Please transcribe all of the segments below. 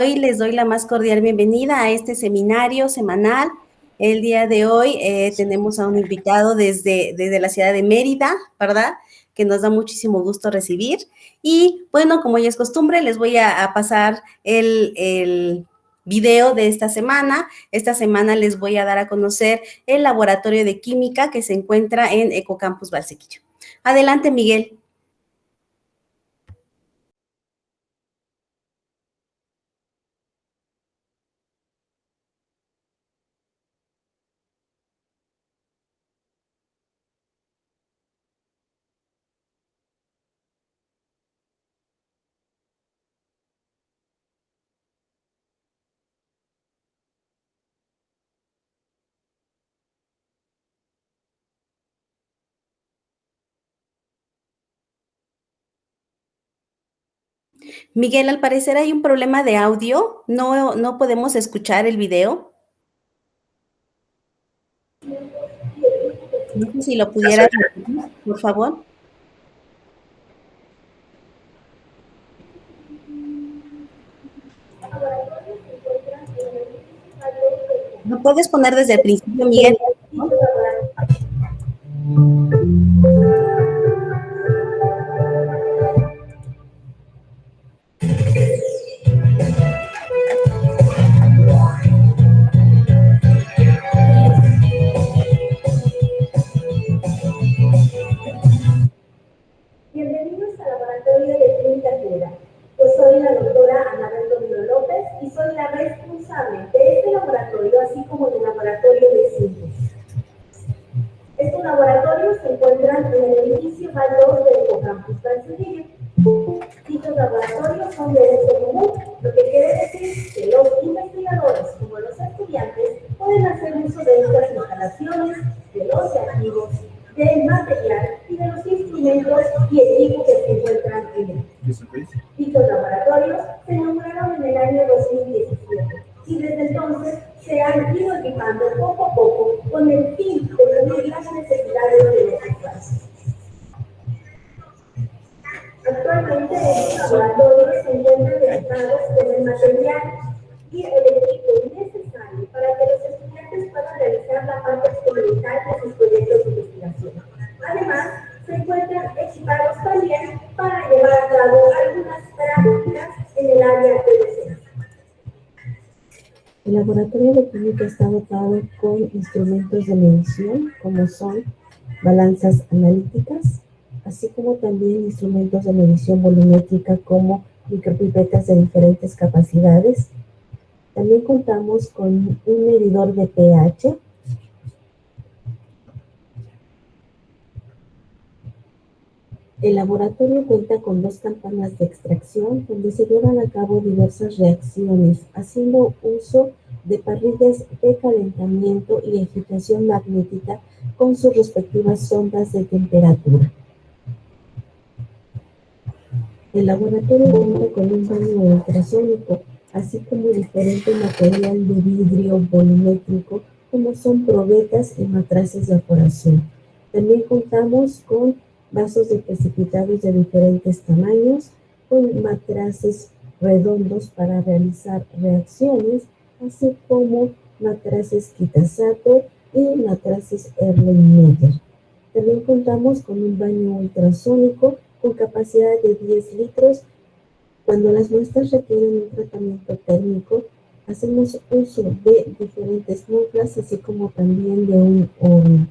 Hoy les doy la más cordial bienvenida a este seminario semanal. El día de hoy tenemos a un invitado desde la ciudad de Mérida, ¿verdad? Que nos da muchísimo gusto recibir. Y bueno, como ya es costumbre, les voy a pasar el video de esta semana. Esta semana les voy a dar a conocer el laboratorio de química que se encuentra en Ecocampus Valsequillo. Adelante, Miguel. Miguel, al parecer hay un problema de audio. No podemos escuchar el video. No sé si lo pudieras repetir, por favor. ¿No puedes poner desde el principio, Miguel? Bienvenidos al Laboratorio de Química General. Yo soy la doctora Anabel Domino López y soy la responsable de este laboratorio, así como del laboratorio de síntesis. Estos laboratorios se encuentran en el edificio Val 2 de Ecocampus Valsequillo. Dichos laboratorios son de uso común, lo que quiere decir que los investigadores, como los estudiantes, pueden hacer uso de estas instalaciones, de los reactivos, del material y de los instrumentos y equipos que se encuentran en él. Dichos laboratorios se inauguraron en el año 2017 y desde entonces se han ido equipando poco a poco con el fin de cubrir las necesidades de los usuarios. Actualmente los laboratorios se encuentran equipados con el material y el equipo necesario para que los estudiantes puedan realizar la parte experimental de sus proyectos de investigación. Además, se encuentran equipados también para llevar a cabo algunas prácticas en el área de docencia. El laboratorio de química está dotado con instrumentos de medición, como son balanzas analíticas, así como también instrumentos de medición volumétrica como micropipetas de diferentes capacidades. También contamos con un medidor de pH. El laboratorio cuenta con 2 campanas de extracción donde se llevan a cabo diversas reacciones, haciendo uso de parrillas de calentamiento y agitación magnética con sus respectivas sondas de temperatura. El laboratorio cuenta con un baño ultrasónico, así como diferente material de vidrio volumétrico, como son probetas y matraces de evaporación. También contamos con vasos de precipitados de diferentes tamaños, con matraces redondos para realizar reacciones, así como matraces Kitasato y matraces Erlenmeyer. También contamos con un baño ultrasónico con capacidad de 10 litros. Cuando las muestras requieren un tratamiento térmico, hacemos uso de diferentes muestras, así como también de un horno.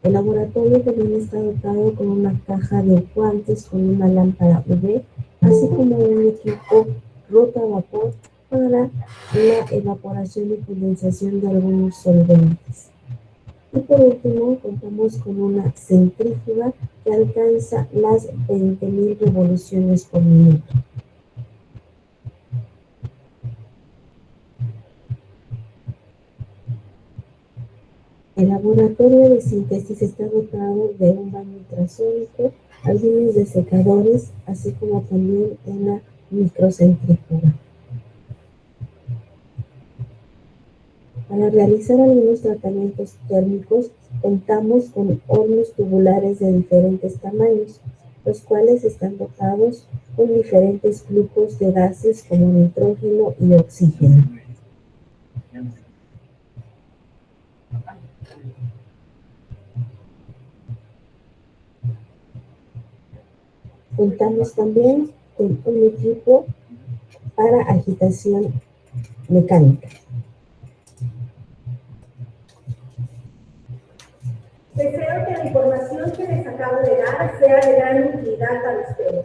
El laboratorio también está dotado con una caja de guantes con una lámpara UV, así como un equipo rotavapor para la evaporación y condensación de algunos solventes. Y por último, contamos con una centrífuga que alcanza las 20.000 revoluciones por minuto. El laboratorio de síntesis está dotado de un baño ultrasónico, algunos desecadores, así como también una microcentrífuga. Para realizar algunos tratamientos térmicos, contamos con hornos tubulares de diferentes tamaños, los cuales están dotados con diferentes flujos de gases como nitrógeno y oxígeno. Contamos también con un equipo para agitación mecánica. Deseo que la información que les acabo de dar sea de gran utilidad para ustedes.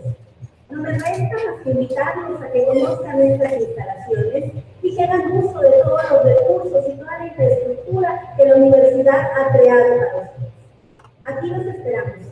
No me resta más que invitarlos a que conozcan estas instalaciones y que hagan uso de todos los recursos y toda la infraestructura que la universidad ha creado para ustedes. Aquí los esperamos.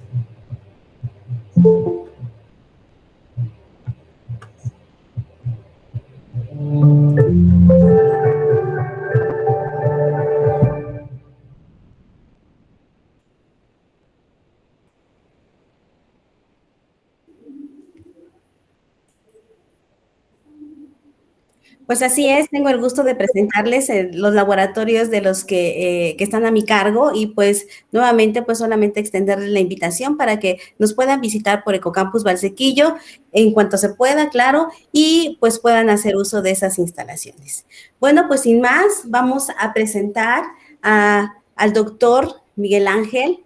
Pues así es, tengo el gusto de presentarles los laboratorios de los que están a mi cargo y pues nuevamente pues solamente extenderles la invitación para que nos puedan visitar por Ecocampus Valsequillo en cuanto se pueda, claro, y pues puedan hacer uso de esas instalaciones. Bueno, pues sin más, vamos a presentar al doctor Miguel Ángel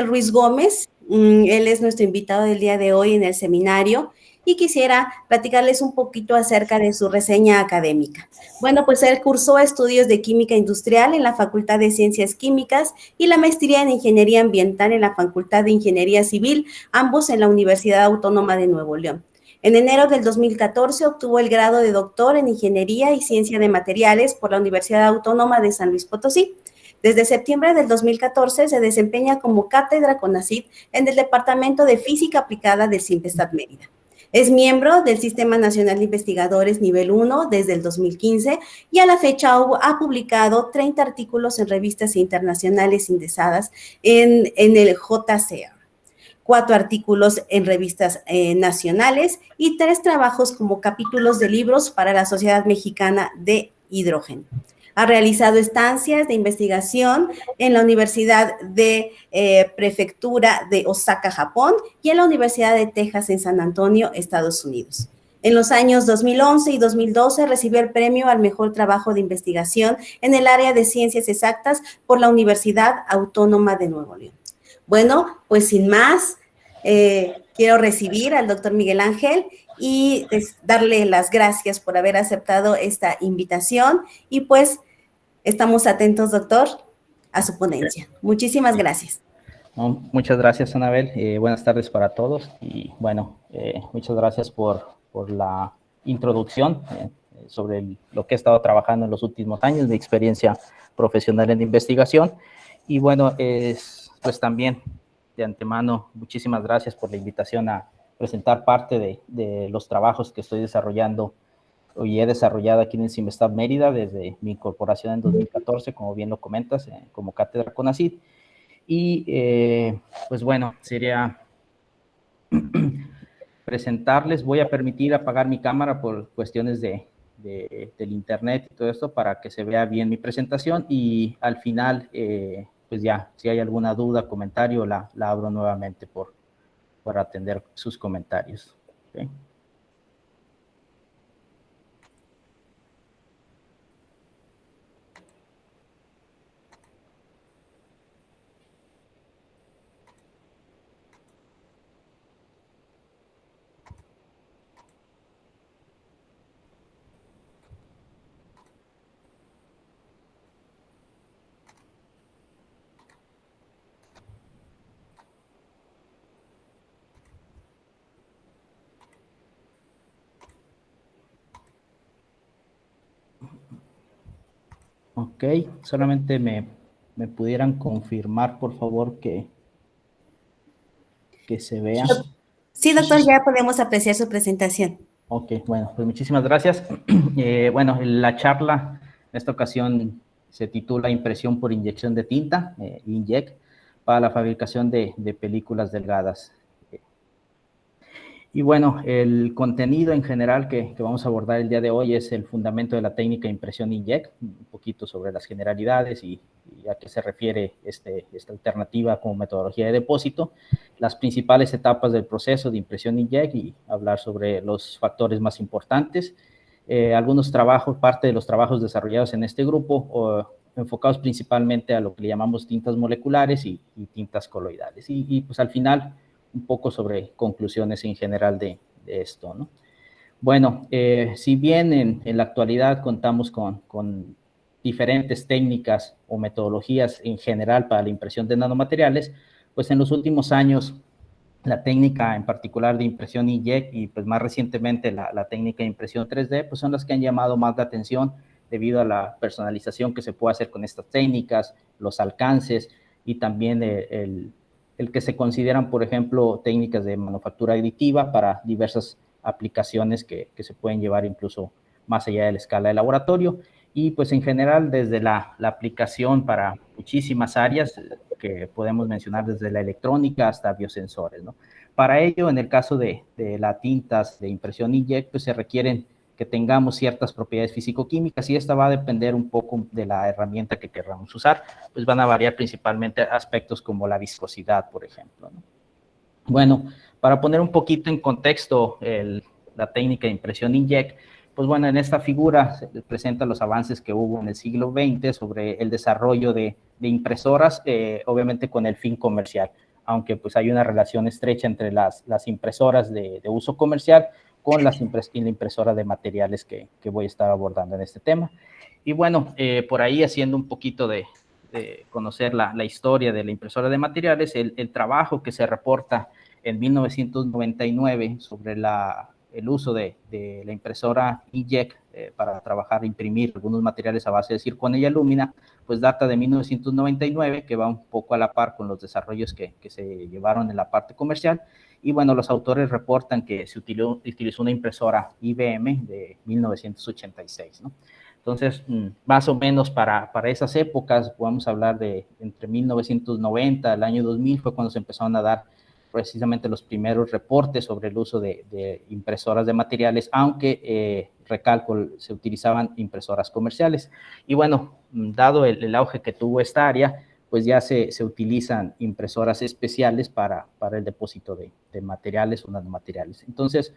Ruiz Gómez. Él es nuestro invitado del día de hoy en el seminario y quisiera platicarles un poquito acerca de su reseña académica. Bueno, pues él cursó estudios de química industrial en la Facultad de Ciencias Químicas y la maestría en ingeniería ambiental en la Facultad de Ingeniería Civil, ambos en la Universidad Autónoma de Nuevo León. En enero del 2014 obtuvo el grado de doctor en Ingeniería y Ciencia de Materiales por la Universidad Autónoma de San Luis Potosí. Desde septiembre del 2014 se desempeña como cátedra CONACYT en el Departamento de Física Aplicada del CIMPESTAT Mérida. Es miembro del Sistema Nacional de Investigadores Nivel 1 desde el 2015 y a la fecha ha publicado 30 artículos en revistas internacionales indexadas en el JCR, 4 artículos en revistas nacionales y 3 trabajos como capítulos de libros para la Sociedad Mexicana de Hidrógeno. Ha realizado estancias de investigación en la Universidad de Prefectura de Osaka, Japón, y en la Universidad de Texas en San Antonio, Estados Unidos. En los años 2011 y 2012 recibió el premio al mejor trabajo de investigación en el área de ciencias exactas por la Universidad Autónoma de Nuevo León. Bueno, pues sin más, quiero recibir al doctor Miguel Ángel y darle las gracias por haber aceptado esta invitación y pues estamos atentos, doctor, a su ponencia. Muchísimas gracias. No, muchas gracias, Anabel. Buenas tardes para todos y bueno, muchas gracias por la introducción sobre lo que he estado trabajando en los últimos años, mi experiencia profesional en investigación. Y bueno, pues también de antemano, muchísimas gracias por la invitación a presentar parte de los trabajos que estoy desarrollando y he desarrollado aquí en el CIMPESTAT Mérida desde mi incorporación en 2014, como bien lo comentas, como cátedra CONACYT. Y pues bueno, sería presentarles. Voy a permitir apagar mi cámara por cuestiones del internet y todo esto para que se vea bien mi presentación y al final, pues ya, si hay alguna duda, comentario, la abro nuevamente por atender sus comentarios. ¿Okay? Ok, solamente me pudieran confirmar, por favor, que se vea. Sí, doctor, ya podemos apreciar su presentación. Ok, bueno, pues muchísimas gracias. Bueno, la charla en esta ocasión se titula Impresión por inyección de tinta, INJEC, para la fabricación de películas delgadas. Y bueno, el contenido en general que vamos a abordar el día de hoy es el fundamento de la técnica de impresión inkjet, un poquito sobre las generalidades y a qué se refiere esta alternativa como metodología de depósito, las principales etapas del proceso de impresión inkjet y hablar sobre los factores más importantes, algunos trabajos, parte de los trabajos desarrollados en este grupo, enfocados principalmente a lo que le llamamos tintas moleculares y tintas coloidales. Y pues al final un poco sobre conclusiones en general de esto, ¿no? Bueno, si bien en la actualidad contamos con diferentes técnicas o metodologías en general para la impresión de nanomateriales, pues en los últimos años la técnica en particular de impresión inkjet y pues más recientemente la técnica de impresión 3D, pues son las que han llamado más la atención debido a la personalización que se puede hacer con estas técnicas, los alcances y también el que se consideran, por ejemplo, técnicas de manufactura aditiva para diversas aplicaciones que se pueden llevar incluso más allá de la escala de laboratorio. Y pues en general desde la aplicación para muchísimas áreas que podemos mencionar desde la electrónica hasta biosensores, ¿no? Para ello, en el caso de las tintas de impresión inkjet, pues se requieren que tengamos ciertas propiedades físico-químicas y esta va a depender un poco de la herramienta que queramos usar, pues van a variar principalmente aspectos como la viscosidad, por ejemplo, ¿no? Bueno, para poner un poquito en contexto la técnica de impresión inkjet, pues bueno, en esta figura se presenta los avances que hubo en el siglo XX sobre el desarrollo de impresoras, obviamente con el fin comercial, aunque pues hay una relación estrecha entre las impresoras de uso comercial con la impresora de materiales que voy a estar abordando en este tema. Y bueno, por ahí haciendo un poquito de conocer la historia de la impresora de materiales, el trabajo que se reporta en 1999 sobre el uso de la impresora inkjet para trabajar, imprimir algunos materiales a base de zirconia y alúmina, pues data de 1999, que va un poco a la par con los desarrollos que se llevaron en la parte comercial. Y bueno, los autores reportan que se utilizó una impresora IBM de 1986, ¿no? Entonces, más o menos para esas épocas, podemos hablar de entre 1990 al año 2000 fue cuando se empezaron a dar precisamente los primeros reportes sobre el uso de impresoras de materiales, aunque, recalco, se utilizaban impresoras comerciales. Y bueno, dado el auge que tuvo esta área, pues ya se utilizan impresoras especiales para el depósito de materiales o nanomateriales. Entonces,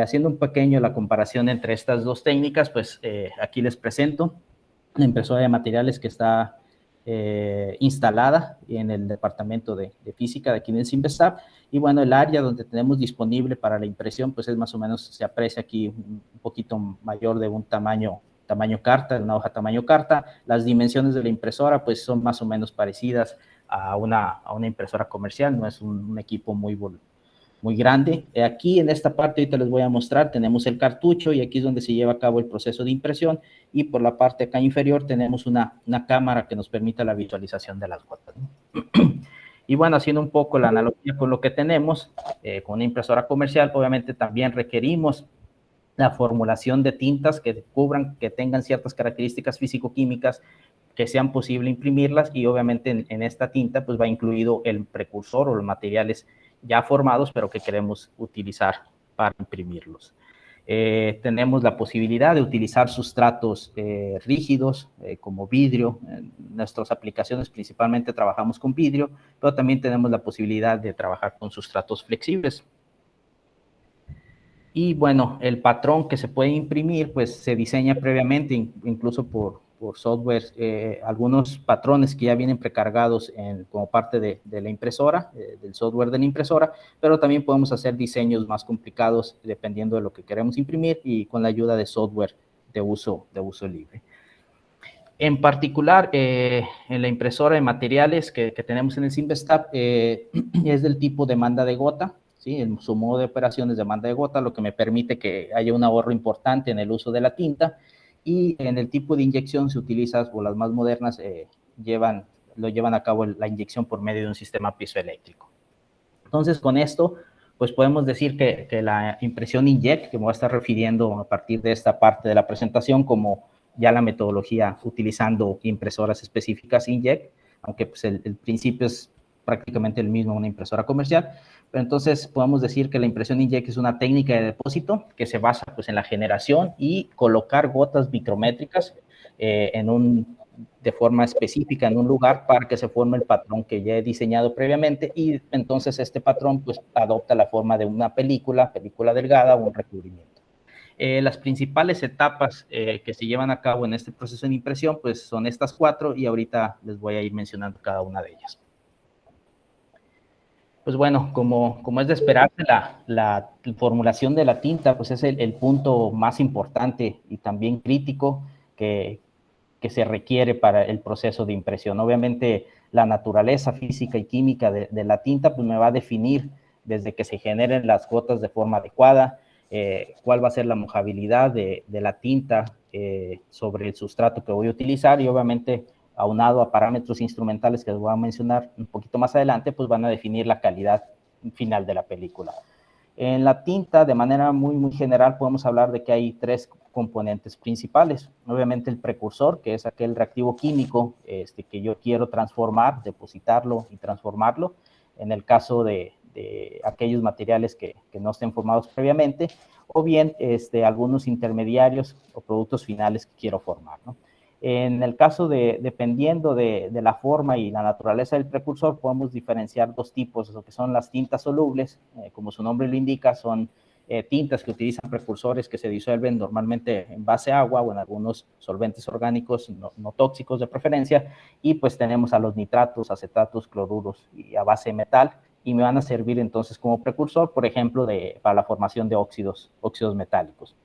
haciendo un pequeño la comparación entre estas dos técnicas, pues aquí les presento la impresora de materiales que está instalada en el departamento de física de aquí en Simvestab. Y bueno, el área donde tenemos disponible para la impresión, pues es más o menos, se aprecia aquí un poquito mayor de un tamaño carta, una hoja tamaño carta. Las dimensiones de la impresora, pues son más o menos parecidas a una impresora comercial, no es un equipo muy grande. Aquí en esta parte ahorita les voy a mostrar, tenemos el cartucho y aquí es donde se lleva a cabo el proceso de impresión y por la parte acá inferior tenemos una cámara que nos permite la visualización de las gotas, ¿no? Y bueno, haciendo un poco la analogía con lo que tenemos, con una impresora comercial, obviamente también requerimos la formulación de tintas que cubran, que tengan ciertas características físico-químicas que sean posible imprimirlas y obviamente en esta tinta pues va incluido el precursor o los materiales ya formados, pero que queremos utilizar para imprimirlos. Tenemos la posibilidad de utilizar sustratos rígidos como vidrio. En nuestras aplicaciones principalmente trabajamos con vidrio, pero también tenemos la posibilidad de trabajar con sustratos flexibles. Y bueno, el patrón que se puede imprimir, pues se diseña previamente, incluso por software, algunos patrones que ya vienen precargados como parte de la impresora, del software de la impresora, pero también podemos hacer diseños más complicados dependiendo de lo que queremos imprimir y con la ayuda de software de uso libre. En particular, en la impresora de materiales que tenemos en el Simvestab, es del tipo demanda de gota, ¿sí? Su modo de operación es demanda de gota, lo que me permite que haya un ahorro importante en el uso de la tinta. Y en el tipo de inyección se utiliza, o las más modernas, lo llevan a cabo la inyección por medio de un sistema piezoeléctrico. Entonces, con esto, pues podemos decir que la impresión inkjet, que me voy a estar refiriendo a partir de esta parte de la presentación como ya la metodología utilizando impresoras específicas inkjet, aunque pues el principio es prácticamente el mismo en una impresora comercial. Pero entonces podemos decir que la impresión inkjet es una técnica de depósito que se basa pues, en la generación y colocar gotas micrométricas de forma específica en un lugar para que se forme el patrón que ya he diseñado previamente, y entonces este patrón pues adopta la forma de una película delgada o un recubrimiento. Las principales etapas que se llevan a cabo en este proceso de impresión pues son estas 4, y ahorita les voy a ir mencionando cada una de ellas. Pues bueno, como es de esperarse, la formulación de la tinta pues es el punto más importante y también crítico que se requiere para el proceso de impresión. Obviamente, la naturaleza física y química de la tinta pues me va a definir desde que se generen las gotas de forma adecuada, cuál va a ser la mojabilidad de la tinta sobre el sustrato que voy a utilizar, y obviamente aunado a parámetros instrumentales que les voy a mencionar un poquito más adelante, pues van a definir la calidad final de la película. En la tinta, de manera muy general, podemos hablar de que hay 3 componentes principales. Obviamente el precursor, que es aquel reactivo químico que yo quiero transformar, depositarlo y transformarlo, en el caso de aquellos materiales que no estén formados previamente, o bien algunos intermediarios o productos finales que quiero formar, ¿no? En el caso dependiendo de la forma y la naturaleza del precursor, podemos diferenciar 2 tipos, lo que son las tintas solubles, como su nombre lo indica, son tintas que utilizan precursores que se disuelven normalmente en base a agua o en algunos solventes orgánicos no tóxicos de preferencia, y pues tenemos a los nitratos, acetatos, cloruros y a base de metal, y me van a servir entonces como precursor, por ejemplo, para la formación de óxidos metálicos.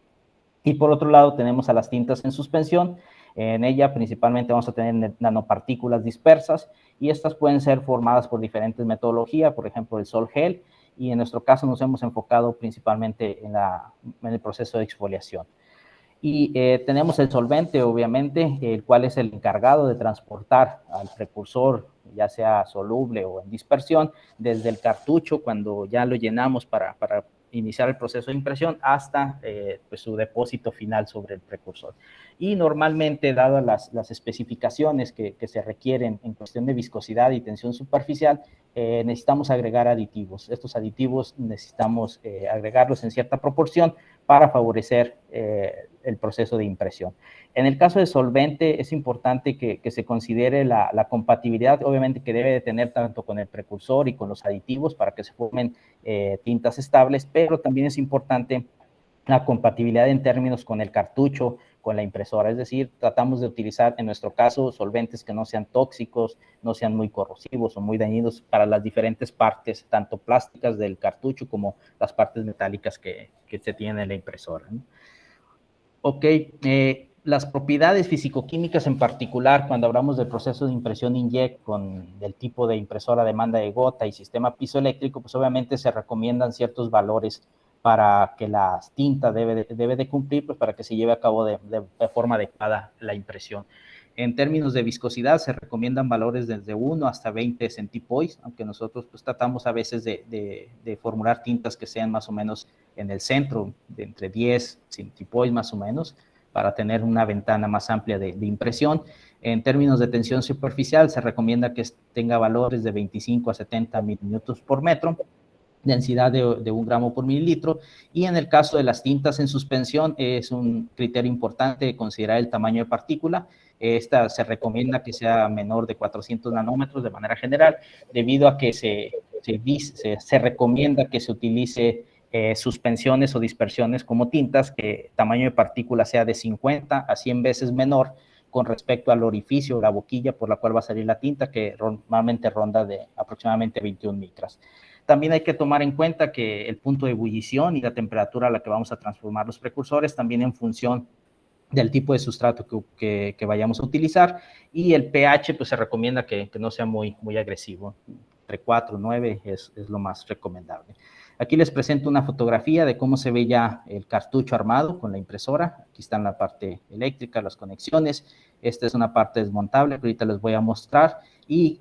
Y por otro lado tenemos a las tintas en suspensión. En ella principalmente vamos a tener nanopartículas dispersas, y estas pueden ser formadas por diferentes metodologías, por ejemplo el sol gel, y en nuestro caso nos hemos enfocado principalmente en el proceso de exfoliación. Y tenemos el solvente, obviamente, el cual es el encargado de transportar al precursor, ya sea soluble o en dispersión, desde el cartucho, cuando ya lo llenamos para iniciar el proceso de impresión, hasta pues su depósito final sobre el precursor. Y normalmente, dadas las especificaciones que se requieren en cuestión de viscosidad y tensión superficial, necesitamos agregar aditivos. Estos aditivos necesitamos agregarlos en cierta proporción para favorecer el proceso de impresión. En el caso de solvente, es importante que se considere la compatibilidad, obviamente, que debe de tener tanto con el precursor y con los aditivos para que se formen tintas estables, pero también es importante la compatibilidad en términos con el cartucho, con la impresora. Es decir, tratamos de utilizar, en nuestro caso, solventes que no sean tóxicos, no sean muy corrosivos o muy dañinos para las diferentes partes, tanto plásticas del cartucho como las partes metálicas que se tienen en la impresora, ¿no? Ok, las propiedades físico-químicas en particular, cuando hablamos del proceso de impresión inkjet del tipo de impresora de demanda de gota y sistema piezoeléctrico, pues obviamente se recomiendan ciertos valores para que la tinta debe de cumplir, pues para que se lleve a cabo de forma adecuada la impresión. En términos de viscosidad, se recomiendan valores desde 1 hasta 20 centipoise, aunque nosotros pues tratamos a veces de formular tintas que sean más o menos en el centro, de entre 10 centipoise más o menos, para tener una ventana más amplia de impresión. En términos de tensión superficial, se recomienda que tenga valores de 25 a 70 mililitros por metro, densidad de 1 gramo por mililitro, y en el caso de las tintas en suspensión es un criterio importante considerar el tamaño de partícula. Esta se recomienda que sea menor de 400 nanómetros de manera general, debido a que se recomienda que se utilice suspensiones o dispersiones como tintas que tamaño de partícula sea de 50 a 100 veces menor con respecto al orificio o la boquilla por la cual va a salir la tinta, que normalmente ronda de aproximadamente 21 micras. También hay que tomar en cuenta que el punto de ebullición y la temperatura a la que vamos a transformar los precursores también en función del tipo de sustrato que vayamos a utilizar, y el pH pues se recomienda que no sea muy agresivo, entre 4 y 9 es lo más recomendable. Aquí les presento una fotografía de cómo se ve ya el cartucho armado con la impresora. Aquí está la parte eléctrica, las conexiones. Esta es una parte desmontable que ahorita les voy a mostrar, y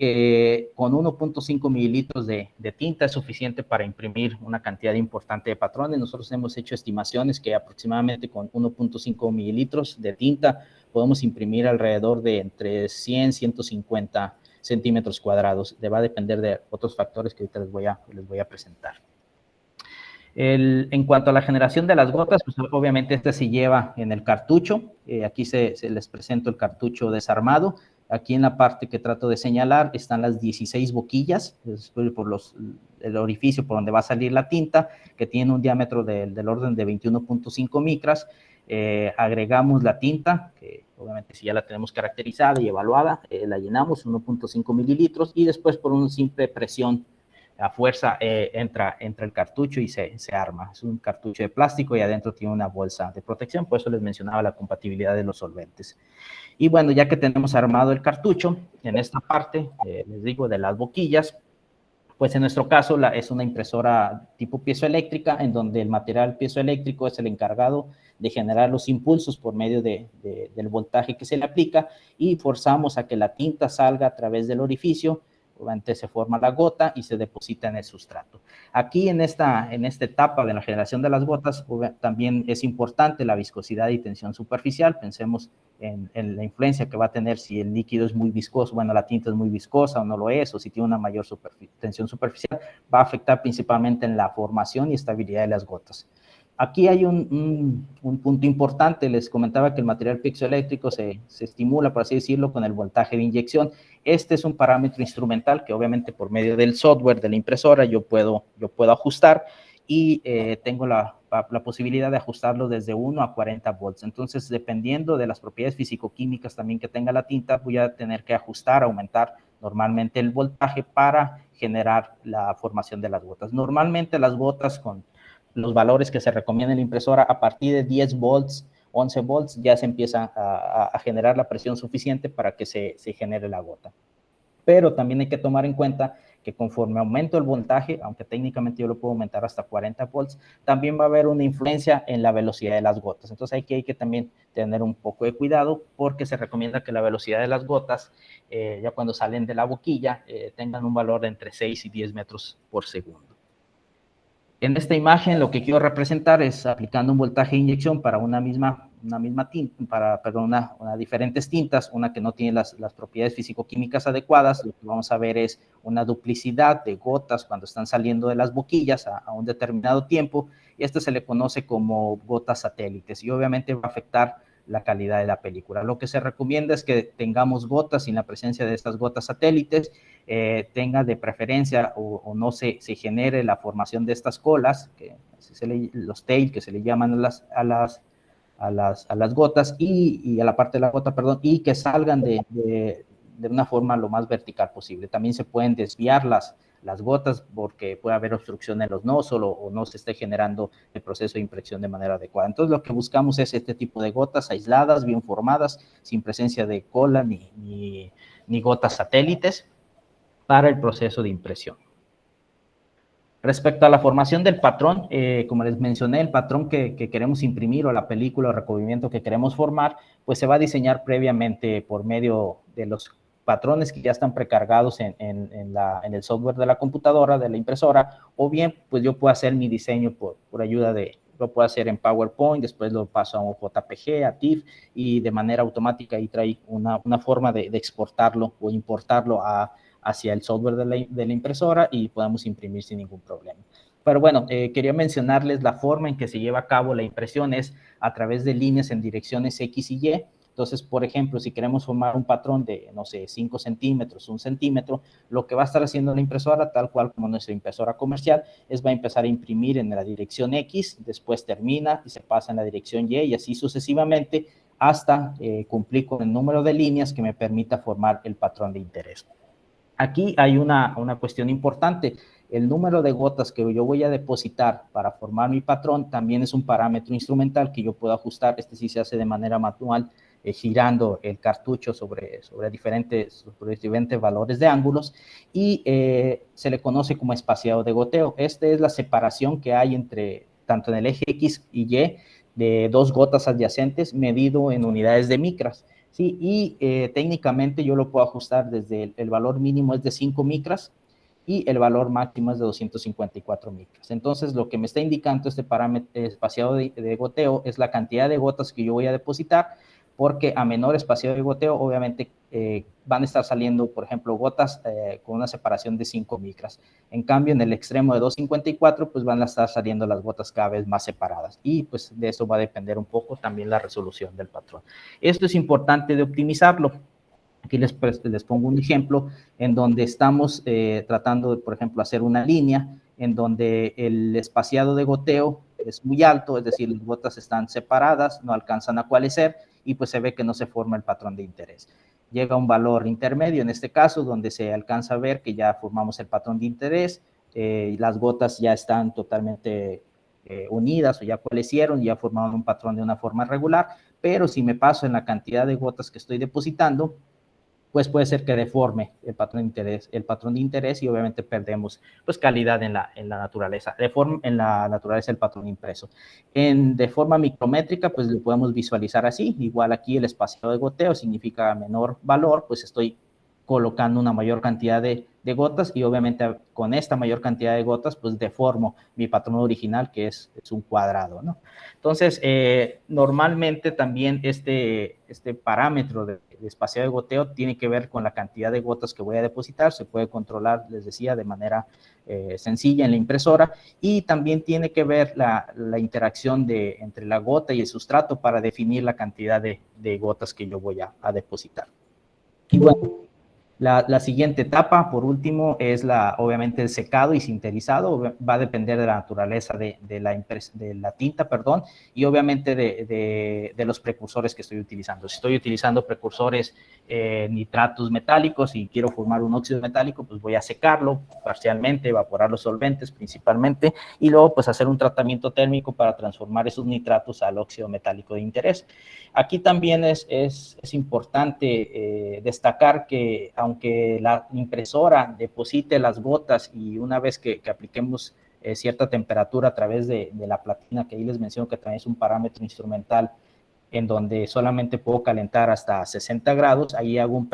con 1.5 mililitros de tinta es suficiente para imprimir una cantidad importante de patrones. Nosotros hemos hecho estimaciones que aproximadamente con 1.5 mililitros de tinta podemos imprimir alrededor de entre 100 y 150 centímetros cuadrados. Va a depender de otros factores que ahorita les voy a presentar. En cuanto a la generación de las gotas, pues obviamente este se lleva en el cartucho. Aquí se les presento el cartucho desarmado. Aquí en la parte que trato de señalar están las 16 boquillas, por el orificio por donde va a salir la tinta, que tiene un diámetro del orden de 21.5 micras. Agregamos la tinta, que obviamente si ya la tenemos caracterizada y evaluada, la llenamos 1.5 mililitros y después por una simple presión a fuerza entra el cartucho y se arma. Es un cartucho de plástico y adentro tiene una bolsa de protección, por eso les mencionaba la compatibilidad de los solventes. Y bueno, ya que tenemos armado el cartucho, en esta parte, les digo, de las boquillas, pues en nuestro caso es una impresora tipo piezoeléctrica, en donde el material piezoeléctrico es el encargado de generar los impulsos por medio del voltaje que se le aplica, y forzamos a que la tinta salga a través del orificio. Obviamente se forma la gota y se deposita en el sustrato. Aquí en esta etapa de la generación de las gotas también es importante la viscosidad y tensión superficial. Pensemos en la influencia que va a tener si el líquido es muy viscoso, bueno, la tinta es muy viscosa o no lo es, o si tiene una mayor tensión superficial, va a afectar principalmente en la formación y estabilidad de las gotas. Aquí hay un punto importante. Les comentaba que el material piezoeléctrico se estimula, por así decirlo, con el voltaje de inyección. Este es un parámetro instrumental que obviamente por medio del software de la impresora yo puedo ajustar, y tengo la posibilidad de ajustarlo desde 1 a 40 volts. Entonces, dependiendo de las propiedades físico-químicas también que tenga la tinta, voy a tener que ajustar, aumentar normalmente el voltaje para generar la formación de las gotas. Normalmente las gotas con los valores que se recomienda en la impresora, a partir de 10 volts, 11 volts, ya se empieza a generar la presión suficiente para que se genere la gota. Pero también hay que tomar en cuenta que conforme aumento el voltaje, aunque técnicamente yo lo puedo aumentar hasta 40 volts, también va a haber una influencia en la velocidad de las gotas. Entonces hay que también tener un poco de cuidado, porque se recomienda que la velocidad de las gotas, ya cuando salen de la boquilla, tengan un valor de entre 6 y 10 metros por segundo. En esta imagen lo que quiero representar es aplicando un voltaje de inyección para una misma tinta, para diferentes tintas, una que no tiene las propiedades físico-químicas adecuadas. Lo que vamos a ver es una duplicidad de gotas cuando están saliendo de las boquillas a un determinado tiempo, y esto se le conoce como gotas satélites, y obviamente va a afectar la calidad de la película. Lo que se recomienda es que tengamos gotas sin la presencia de estas gotas satélites, tenga de preferencia o no se genere la formación de estas colas, los tail, que se le llaman a las gotas, y a la parte de la gota, perdón, y que salgan de una forma lo más vertical posible. También se pueden desviar las gotas porque puede haber obstrucción en los nozzles o no se esté generando el proceso de impresión de manera adecuada. Entonces, lo que buscamos es este tipo de gotas aisladas, bien formadas, sin presencia de cola ni gotas satélites para el proceso de impresión. Respecto a la formación del patrón, como les mencioné, el patrón que queremos imprimir, o la película o recubrimiento que queremos formar, pues se va a diseñar previamente por medio de los patrones que ya están precargados en el software de la computadora, de la impresora, o bien pues yo puedo hacer mi diseño por ayuda lo puedo hacer en PowerPoint, después lo paso a un JPG, a TIFF, y de manera automática y trae una forma de exportarlo o importarlo hacia el software de la impresora, y podemos imprimir sin ningún problema. Pero bueno, quería mencionarles la forma en que se lleva a cabo la impresión es a través de líneas en direcciones X y Y. Entonces, por ejemplo, si queremos formar un patrón de, no sé, 5 centímetros, 1 centímetro, lo que va a estar haciendo la impresora, tal cual como nuestra impresora comercial, va a empezar a imprimir en la dirección X, después termina y se pasa en la dirección Y, y así sucesivamente hasta cumplir con el número de líneas que me permita formar el patrón de interés. Aquí hay una cuestión importante. El número de gotas que yo voy a depositar para formar mi patrón también es un parámetro instrumental que yo puedo ajustar. Este sí se hace de manera manual, girando el cartucho sobre diferentes valores de ángulos, y se le conoce como espaciado de goteo. Esta es la separación que hay tanto en el eje X y Y de dos gotas adyacentes, medido en unidades de micras. Sí, y técnicamente yo lo puedo ajustar desde el valor mínimo es de 5 micras y el valor máximo es de 254 micras. Entonces, lo que me está indicando este parámetro espaciado de goteo es la cantidad de gotas que yo voy a depositar, porque a menor espaciado de goteo, obviamente, van a estar saliendo, por ejemplo, gotas con una separación de 5 micras. En cambio, en el extremo de 2.54, pues van a estar saliendo las gotas cada vez más separadas. Y pues de eso va a depender un poco también la resolución del patrón. Esto es importante de optimizarlo. Aquí les pongo un ejemplo en donde estamos tratando de, por ejemplo, hacer una línea en donde el espaciado de goteo es muy alto, es decir, las gotas están separadas, no alcanzan a coalescer y pues se ve que no se forma el patrón de interés. Llega a un valor intermedio, en este caso, donde se alcanza a ver que ya formamos el patrón de interés, las gotas ya están totalmente unidas o ya coalescieron, ya formaron un patrón de una forma regular, pero si me paso en la cantidad de gotas que estoy depositando, pues puede ser que deforme el patrón de interés y obviamente perdemos pues calidad en la naturaleza, en la naturaleza del patrón impreso. De forma micrométrica, pues lo podemos visualizar así, igual aquí el espaciado de goteo significa menor valor, pues estoy colocando una mayor cantidad de gotas y obviamente con esta mayor cantidad de gotas pues deformo mi patrón original que es un cuadrado, ¿no? Entonces, normalmente también este parámetro de espaciado de goteo tiene que ver con la cantidad de gotas que voy a depositar, se puede controlar, les decía, de manera sencilla en la impresora y también tiene que ver la interacción entre la gota y el sustrato para definir la cantidad de gotas que yo voy a depositar. Y bueno, la siguiente etapa, por último, es obviamente el secado y sinterizado. Va a depender de la naturaleza de la tinta, perdón, y obviamente de los precursores que estoy utilizando. Si estoy utilizando precursores nitratos metálicos y quiero formar un óxido metálico, pues voy a secarlo parcialmente, evaporar los solventes principalmente, y luego pues hacer un tratamiento térmico para transformar esos nitratos al óxido metálico de interés. Aquí también es importante destacar que aunque la impresora deposite las gotas y una vez que apliquemos cierta temperatura a través de la platina, que ahí les menciono que también es un parámetro instrumental en donde solamente puedo calentar hasta 60 grados, ahí hago un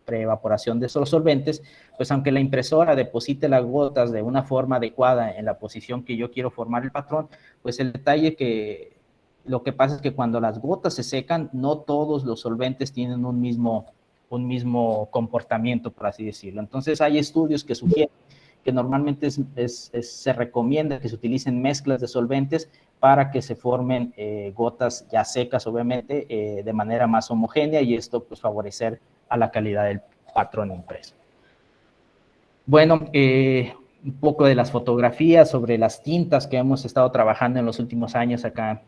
preevaporación de esos solventes, pues aunque la impresora deposite las gotas de una forma adecuada en la posición que yo quiero formar el patrón, pues el detalle que lo que pasa es que cuando las gotas se secan, no todos los solventes tienen un mismo comportamiento, por así decirlo. Entonces, hay estudios que sugieren que normalmente se recomienda que se utilicen mezclas de solventes para que se formen gotas ya secas, obviamente, de manera más homogénea y esto, pues, favorecer a la calidad del patrón impreso. Bueno, un poco de las fotografías sobre las tintas que hemos estado trabajando en los últimos años acá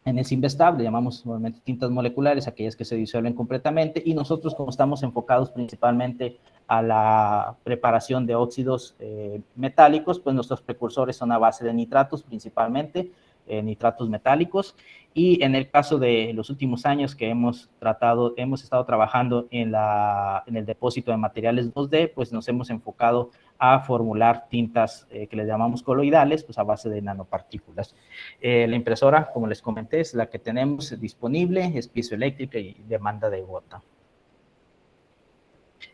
en el Simvestab, le llamamos normalmente tintas moleculares, aquellas que se disuelven completamente, y nosotros como estamos enfocados principalmente a la preparación de óxidos metálicos, pues nuestros precursores son a base de nitratos principalmente, nitratos metálicos, y en el caso de los últimos años que hemos estado trabajando en el depósito de materiales 2D, pues nos hemos enfocado a formular tintas que les llamamos coloidales, pues a base de nanopartículas. La impresora, como les comenté, es la que tenemos disponible, es piezoeléctrica y demanda de gota.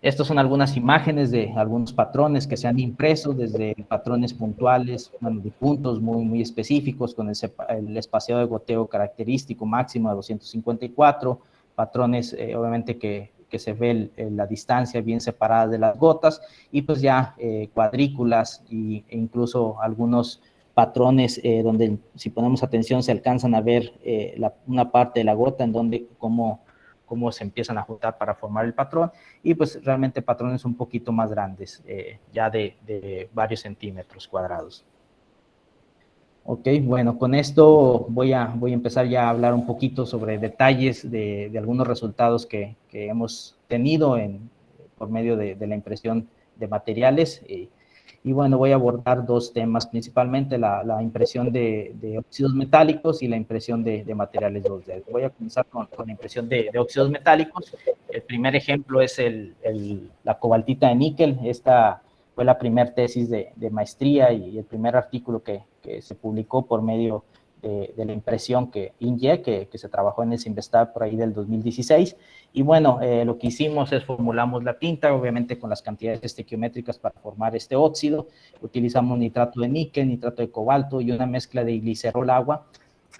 Estas son algunas imágenes de algunos patrones que se han impreso, desde patrones puntuales, bueno, de puntos muy específicos, con el espaciado de goteo característico máximo de 254, patrones obviamente que se ve la distancia bien separada de las gotas, y pues ya cuadrículas e incluso algunos patrones donde si ponemos atención se alcanzan a ver una parte de la gota en donde cómo se empiezan a juntar para formar el patrón, y pues realmente patrones un poquito más grandes, ya de varios centímetros cuadrados. Ok, bueno, con esto voy a empezar ya a hablar un poquito sobre detalles de algunos resultados que hemos tenido por medio de la impresión de materiales. Y bueno, voy a abordar dos temas, principalmente la impresión de óxidos metálicos y la impresión de materiales 2D. Voy a comenzar con la impresión de óxidos metálicos. El primer ejemplo es la cobaltita de níquel. Esta fue la primera tesis de maestría y el primer artículo que se publicó por medio de la impresión que se trabajó en el Simvestab por ahí del 2016. Y bueno, lo que hicimos es formulamos la tinta, obviamente con las cantidades estequiométricas para formar este óxido. Utilizamos nitrato de níquel, nitrato de cobalto y una mezcla de glicerol agua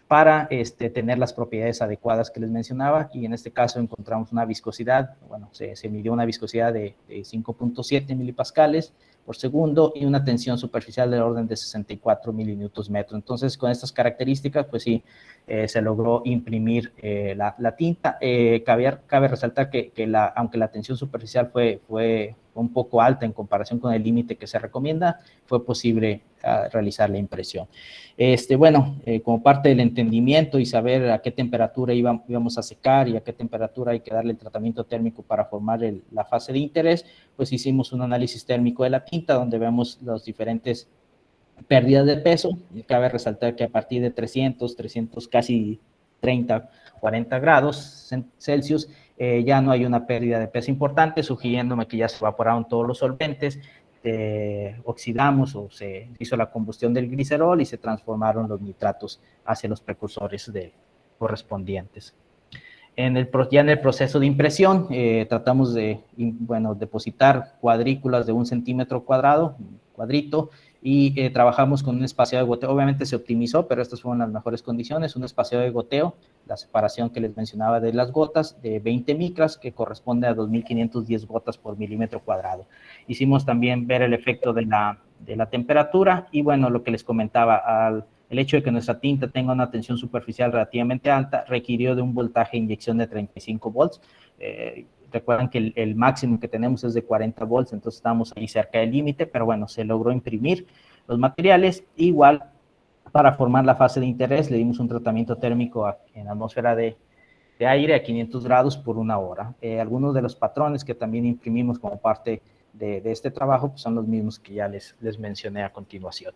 para tener las propiedades adecuadas que les mencionaba, y en este caso encontramos una viscosidad, bueno, se midió una viscosidad de 5.7 milipascales por segundo y una tensión superficial del orden de 64 mililitros metro. Entonces, con estas características, pues sí, se logró imprimir la tinta. Cabe resaltar que aunque la tensión superficial fue un poco alta en comparación con el límite que se recomienda, fue posible realizar la impresión. Bueno, como parte del entendimiento y saber a qué temperatura íbamos a secar y a qué temperatura hay que darle el tratamiento térmico para formar la fase de interés, pues hicimos un análisis térmico de la tinta donde vemos los diferentes pérdidas de peso. Y cabe resaltar que a partir de 300, casi 30, 40 grados Celsius, ya no hay una pérdida de peso importante, sugiriéndome que ya se evaporaron todos los solventes, oxidamos o se hizo la combustión del glicerol y se transformaron los nitratos hacia los precursores correspondientes. Ya en el proceso de impresión, tratamos de, depositar cuadrículas de 1 centímetro cuadrado, un cuadrito, y trabajamos con un espaciado de goteo. Obviamente se optimizó, pero estas fueron las mejores condiciones. Un espaciado de goteo, la separación que les mencionaba de las gotas, de 20 micras, que corresponde a 2.510 gotas por milímetro cuadrado. Hicimos también ver el efecto de la temperatura y, bueno, lo que les comentaba, el hecho de que nuestra tinta tenga una tensión superficial relativamente alta requirió de un voltaje de inyección de 35 volts. Recuerdan que el máximo que tenemos es de 40 volts, entonces estamos ahí cerca del límite, pero bueno, se logró imprimir los materiales. Igual, para formar la fase de interés, le dimos un tratamiento térmico en atmósfera de aire a 500 grados por 1 hora. Algunos de los patrones que también imprimimos como parte de este trabajo pues son los mismos que ya les mencioné a continuación.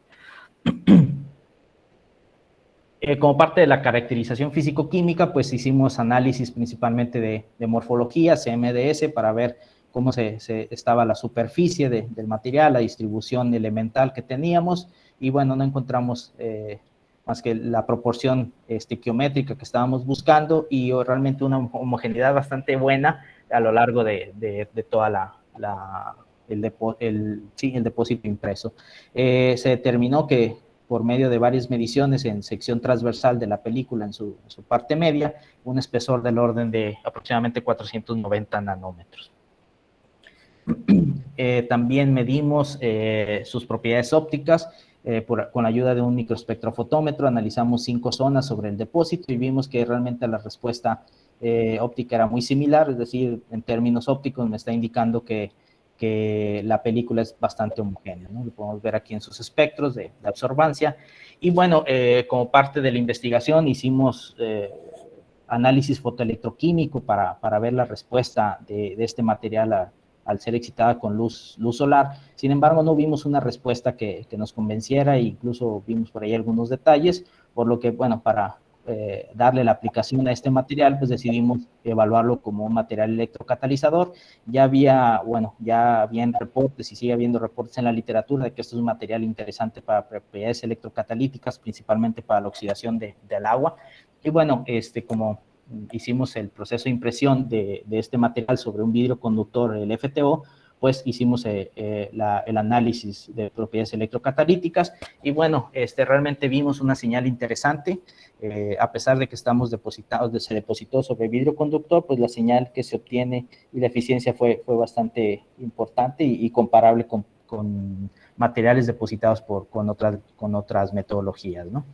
Como parte de la caracterización físico-química, pues hicimos análisis principalmente de morfología, CMDS, para ver cómo estaba la superficie del material, la distribución elemental que teníamos, y bueno, no encontramos más que la proporción estequiométrica que estábamos buscando y realmente una homogeneidad bastante buena a lo largo de toda el depósito impreso. Se determinó que por medio de varias mediciones en sección transversal de la película en su parte media, un espesor del orden de aproximadamente 490 nanómetros. También medimos sus propiedades ópticas con la ayuda de un microespectrofotómetro. Analizamos 5 zonas sobre el depósito y vimos que realmente la respuesta óptica era muy similar, es decir, en términos ópticos me está indicando que la película es bastante homogénea, ¿no? Lo podemos ver aquí en sus espectros de absorbancia. Y bueno, como parte de la investigación hicimos análisis fotoelectroquímico para ver la respuesta de este material al ser excitada con luz solar. Sin embargo, no vimos una respuesta que nos convenciera e incluso vimos por ahí algunos detalles, por lo que, bueno, para darle la aplicación a este material, pues decidimos evaluarlo como un material electrocatalizador. Ya habían reportes y sigue habiendo reportes en la literatura de que esto es un material interesante para propiedades electrocatalíticas, principalmente para la oxidación del agua. Y bueno, como hicimos el proceso de impresión de este material sobre un vidrio conductor, el FTO, pues hicimos el análisis de propiedades electrocatalíticas y bueno, realmente vimos una señal interesante, a pesar de que se depositó sobre vidrio conductor, pues la señal que se obtiene y la eficiencia fue bastante importante y comparable con materiales depositados con otras metodologías, ¿no?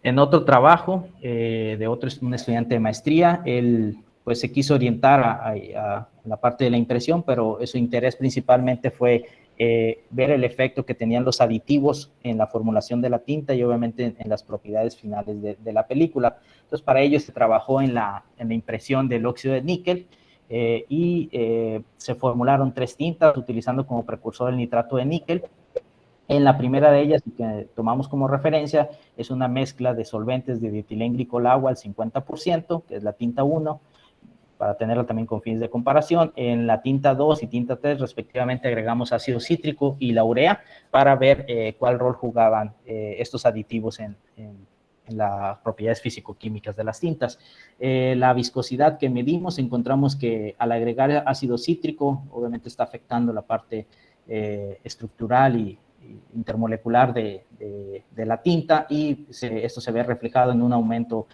En otro trabajo un estudiante de maestría, él pues se quiso orientar a la parte de la impresión, pero su interés principalmente fue ver el efecto que tenían los aditivos en la formulación de la tinta y obviamente en las propiedades finales de la película. Entonces, para ello se trabajó en la impresión del óxido de níquel se formularon 3 tintas utilizando como precursor el nitrato de níquel. En la primera de ellas, que tomamos como referencia, es una mezcla de solventes de dietilenglicol agua al 50%, que es la tinta 1, para tenerla también con fines de comparación. En la tinta 2 y tinta 3, respectivamente, agregamos ácido cítrico y la urea para ver cuál rol jugaban estos aditivos en las propiedades físico-químicas de las tintas. La viscosidad que medimos, encontramos que al agregar ácido cítrico, obviamente está afectando la parte estructural y intermolecular de la tinta, y esto se ve reflejado en un aumento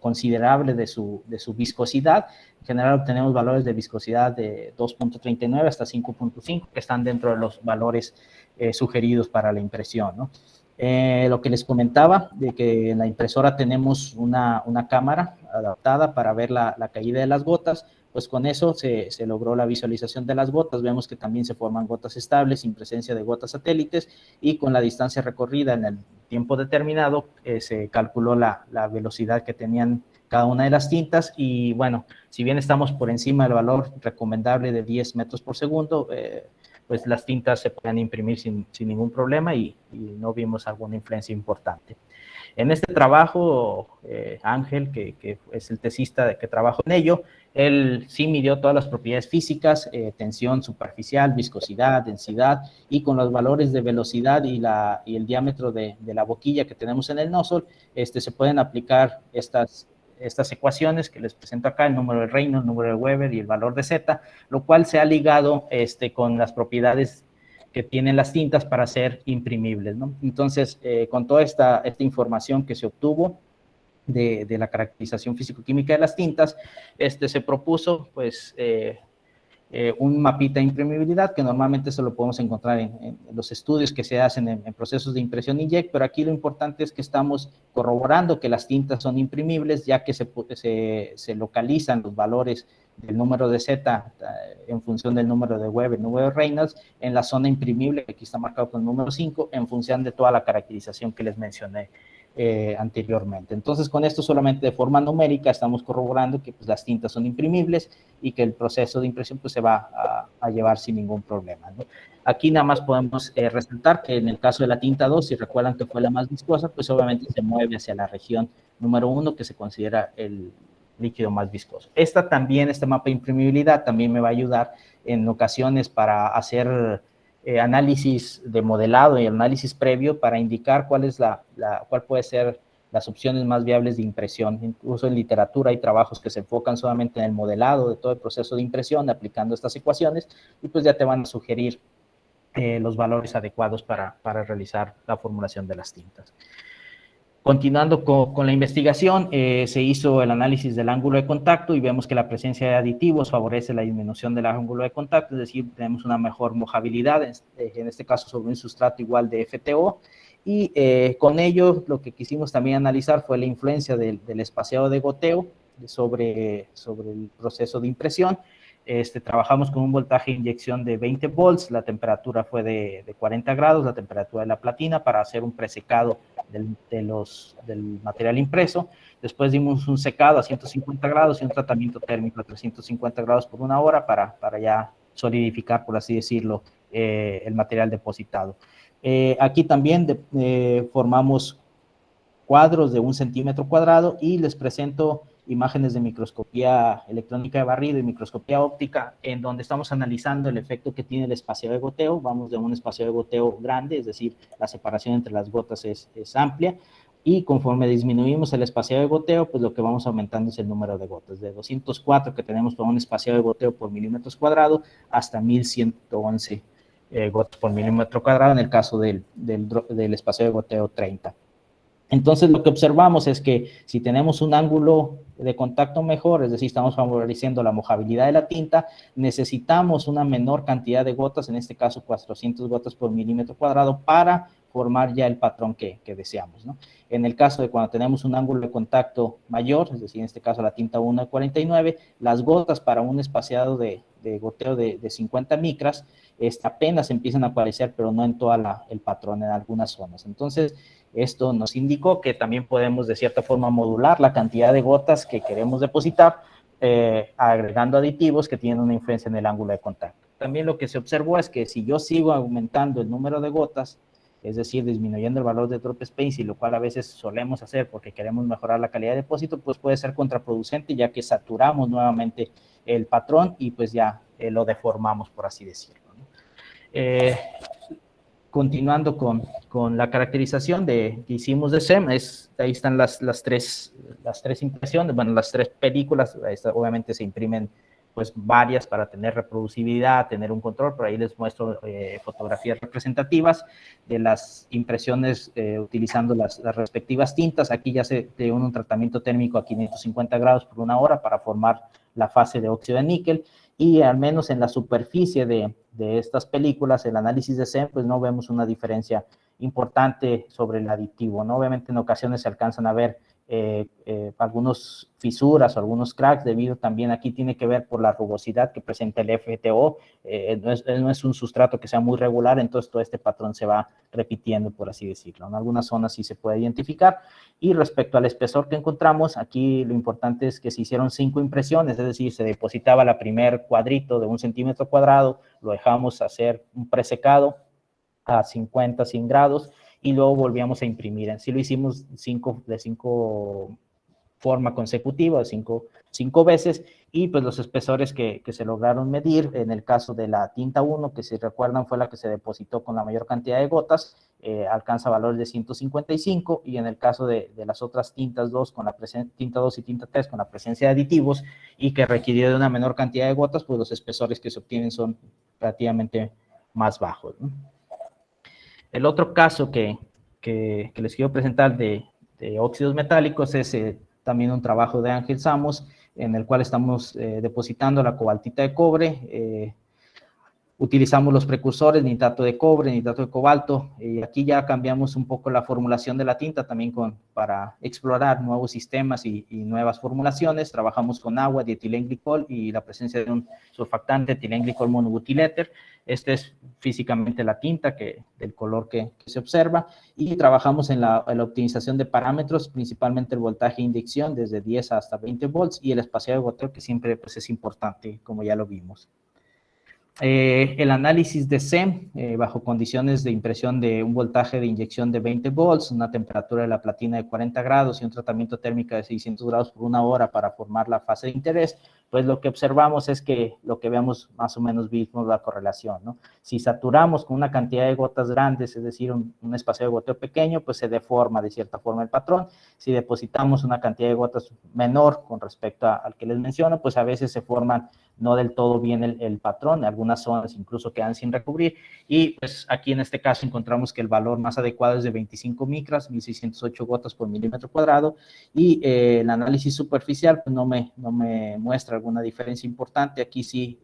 considerable de su viscosidad. En general obtenemos valores de viscosidad de 2.39 hasta 5.5, que están dentro de los valores sugeridos para la impresión, ¿no? Lo que les comentaba, de que en la impresora tenemos una cámara adaptada para ver la caída de las gotas, pues con eso se logró la visualización de las gotas. Vemos que también se forman gotas estables sin presencia de gotas satélites, y con la distancia recorrida en el tiempo determinado se calculó la velocidad que tenían cada una de las tintas. Y bueno, si bien estamos por encima del valor recomendable de 10 metros por segundo, pues las tintas se pueden imprimir sin ningún problema, y no vimos alguna influencia importante. En este trabajo, Ángel, que es el tesista que trabaja en ello, él sí midió todas las propiedades físicas, tensión superficial, viscosidad, densidad, y con los valores de velocidad y el diámetro de la boquilla que tenemos en el nozzle, se pueden aplicar estas ecuaciones que les presento acá, el número de Reynolds, el número de Weber y el valor de Z, lo cual se ha ligado con las propiedades que tienen las tintas para ser imprimibles, ¿no? Entonces, con toda esta información que se obtuvo de la caracterización físico-química de las tintas, se propuso, pues, un mapita de imprimibilidad, que normalmente se lo podemos encontrar en los estudios que se hacen en procesos de impresión inkjet, pero aquí lo importante es que estamos corroborando que las tintas son imprimibles, ya que se localizan los valores del número de Z en función del número de Weber, el número de Reynolds, en la zona imprimible, que aquí está marcado con el número 5, en función de toda la caracterización que les mencioné anteriormente. Entonces, con esto solamente de forma numérica estamos corroborando que pues, las tintas son imprimibles, y que el proceso de impresión pues, se va a llevar sin ningún problema, ¿no? Aquí nada más podemos resaltar que en el caso de la tinta 2, si recuerdan que fue la más viscosa, pues obviamente se mueve hacia la región número 1, que se considera el líquido más viscoso. Este mapa de imprimibilidad también me va a ayudar en ocasiones para hacer análisis de modelado y análisis previo, para indicar cuál puede ser las opciones más viables de impresión. Incluso en literatura hay trabajos que se enfocan solamente en el modelado de todo el proceso de impresión, aplicando estas ecuaciones, y pues ya te van a sugerir los valores adecuados para realizar la formulación de las tintas. Continuando con la investigación, se hizo el análisis del ángulo de contacto, y vemos que la presencia de aditivos favorece la disminución del ángulo de contacto, es decir, tenemos una mejor mojabilidad, en este caso sobre un sustrato igual de FTO, y con ello lo que quisimos también analizar fue la influencia del espaciado de goteo sobre el proceso de impresión. Trabajamos con un voltaje de inyección de 20 volts, la temperatura fue de 40 grados, la temperatura de la platina, para hacer un presecado del material impreso. Después dimos un secado a 150 grados y un tratamiento térmico a 350 grados por 1 hora para ya solidificar, por así decirlo, el material depositado. Aquí también formamos cuadros de 1 centímetro cuadrado, y les presento imágenes de microscopía electrónica de barrido y microscopía óptica, en donde estamos analizando el efecto que tiene el espaciado de goteo. Vamos de un espaciado de goteo grande, es decir, la separación entre las gotas es amplia, y conforme disminuimos el espaciado de goteo, pues lo que vamos aumentando es el número de gotas, de 204 que tenemos para un espaciado de goteo por milímetros cuadrado, hasta 1111 gotas por milímetro cuadrado en el caso del espaciado de goteo 30. Entonces, lo que observamos es que si tenemos un ángulo de contacto mejor, es decir, estamos favoreciendo la mojabilidad de la tinta, necesitamos una menor cantidad de gotas, en este caso 400 gotas por milímetro cuadrado, para formar ya el patrón que deseamos, ¿no? En el caso de cuando tenemos un ángulo de contacto mayor, es decir, en este caso la tinta 1 de 49, las gotas para un espaciado de goteo de 50 micras apenas empiezan a aparecer, pero no en todo el patrón, en algunas zonas. Entonces, esto nos indicó que también podemos, de cierta forma, modular la cantidad de gotas que queremos depositar, agregando aditivos que tienen una influencia en el ángulo de contacto. También lo que se observó es que si yo sigo aumentando el número de gotas, es decir, disminuyendo el valor de drop spacing, lo cual a veces solemos hacer porque queremos mejorar la calidad de depósito, pues puede ser contraproducente, ya que saturamos nuevamente el patrón y pues ya lo deformamos, por así decirlo, ¿no? Continuando con la caracterización que hicimos de SEM, ahí están las tres impresiones, bueno, las 3 películas, obviamente se imprimen pues varias para tener reproducibilidad, tener un control. Por ahí les muestro fotografías representativas de las impresiones utilizando las respectivas tintas. Aquí ya se tiene un tratamiento térmico a 550 grados por 1 hora para formar la fase de óxido de níquel, y al menos en la superficie de estas películas, el análisis de SEM, pues no vemos una diferencia importante sobre el aditivo, ¿no? Obviamente en ocasiones se alcanzan a ver algunos fisuras o algunos cracks, debido también aquí tiene que ver por la rugosidad que presenta el FTO. No es un sustrato que sea muy regular, entonces todo este patrón se va repitiendo, por así decirlo. En algunas zonas sí se puede identificar. Y respecto al espesor que encontramos, aquí lo importante es que se hicieron 5 impresiones, es decir, se depositaba la primer cuadrito de 1 centímetro cuadrado, lo dejamos hacer un presecado a 50, 100 grados, y luego volvíamos a imprimir. Así lo hicimos de cinco forma consecutiva, cinco veces, y pues los espesores que se lograron medir, en el caso de la tinta 1, que si recuerdan fue la que se depositó con la mayor cantidad de gotas, alcanza valores de 155, y en el caso de las otras tintas 2, tinta 2 y tinta 3, con la presencia de aditivos, y que requirió de una menor cantidad de gotas, pues los espesores que se obtienen son relativamente más bajos, ¿no? El otro caso que les quiero presentar de óxidos metálicos es también un trabajo de Ángel Samos, en el cual estamos depositando la cobaltita de cobre. Utilizamos los precursores, nitrato de cobre, nitrato de cobalto, y aquí ya cambiamos un poco la formulación de la tinta también para explorar nuevos sistemas y nuevas formulaciones. Trabajamos con agua, dietilenglicol y la presencia de un surfactante, etilenglicol monobutyléter. Este es físicamente la tinta del color que se observa, y trabajamos en la optimización de parámetros, principalmente el voltaje de inyección desde 10 hasta 20 volts, y el espaciado de goteo, que siempre pues, es importante, como ya lo vimos. El análisis de SEM bajo condiciones de impresión de un voltaje de inyección de 20 volts, una temperatura de la platina de 40 grados y un tratamiento térmico de 600 grados por 1 hora para formar la fase de interés, pues lo que observamos es que lo que veamos más o menos vimos la correlación, ¿no? Si saturamos con una cantidad de gotas grandes, es decir, un espacio de goteo pequeño, pues se deforma de cierta forma el patrón. Si depositamos una cantidad de gotas menor con respecto al que les menciono, pues a veces se forman no del todo bien el patrón, algunas zonas incluso quedan sin recubrir, y pues aquí en este caso encontramos que el valor más adecuado es de 25 micras, 1608 gotas por milímetro cuadrado, y el análisis superficial pues no me muestra alguna diferencia importante. Aquí sí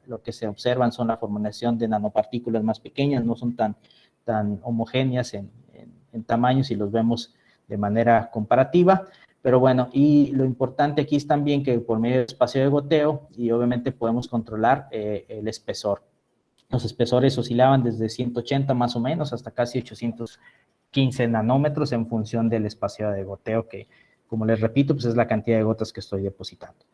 lo que se observan son la formulación de nanopartículas más pequeñas, no son tan homogéneas en tamaño si los vemos de manera comparativa. Pero bueno, y lo importante aquí es también que por medio del espacio de goteo, y obviamente podemos controlar el espesor. Los espesores oscilaban desde 180 más o menos hasta casi 815 nanómetros en función del espacio de goteo, que como les repito, pues es la cantidad de gotas que estoy depositando.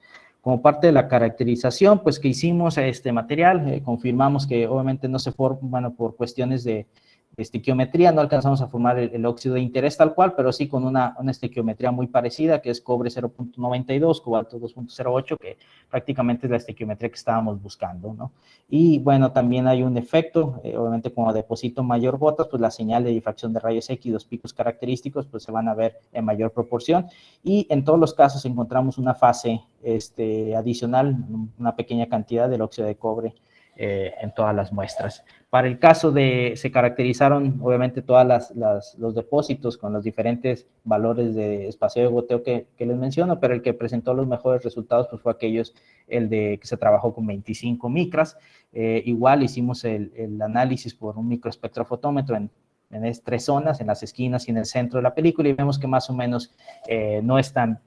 Como parte de la caracterización, pues que hicimos a este material, confirmamos que obviamente no se forma, bueno, por cuestiones de estequiometría no alcanzamos a formar el óxido de interés tal cual, pero sí con una estequiometría muy parecida, que es cobre 0.92, cobalto 2.08, que prácticamente es la estequiometría que estábamos buscando, ¿no? Y bueno, también hay un efecto, obviamente como deposito mayor gotas, pues la señal de difracción de rayos X, los picos característicos, pues se van a ver en mayor proporción, y en todos los casos encontramos una fase adicional, una pequeña cantidad del óxido de cobre en todas las muestras. Para el caso se caracterizaron obviamente todos los depósitos con los diferentes valores de espacio de goteo que les menciono, pero el que presentó los mejores resultados pues fue que se trabajó con 25 micras. Igual hicimos el análisis por un microespectrofotómetro en 3 zonas, en las esquinas y en el centro de la película, y vemos que más o menos no es tan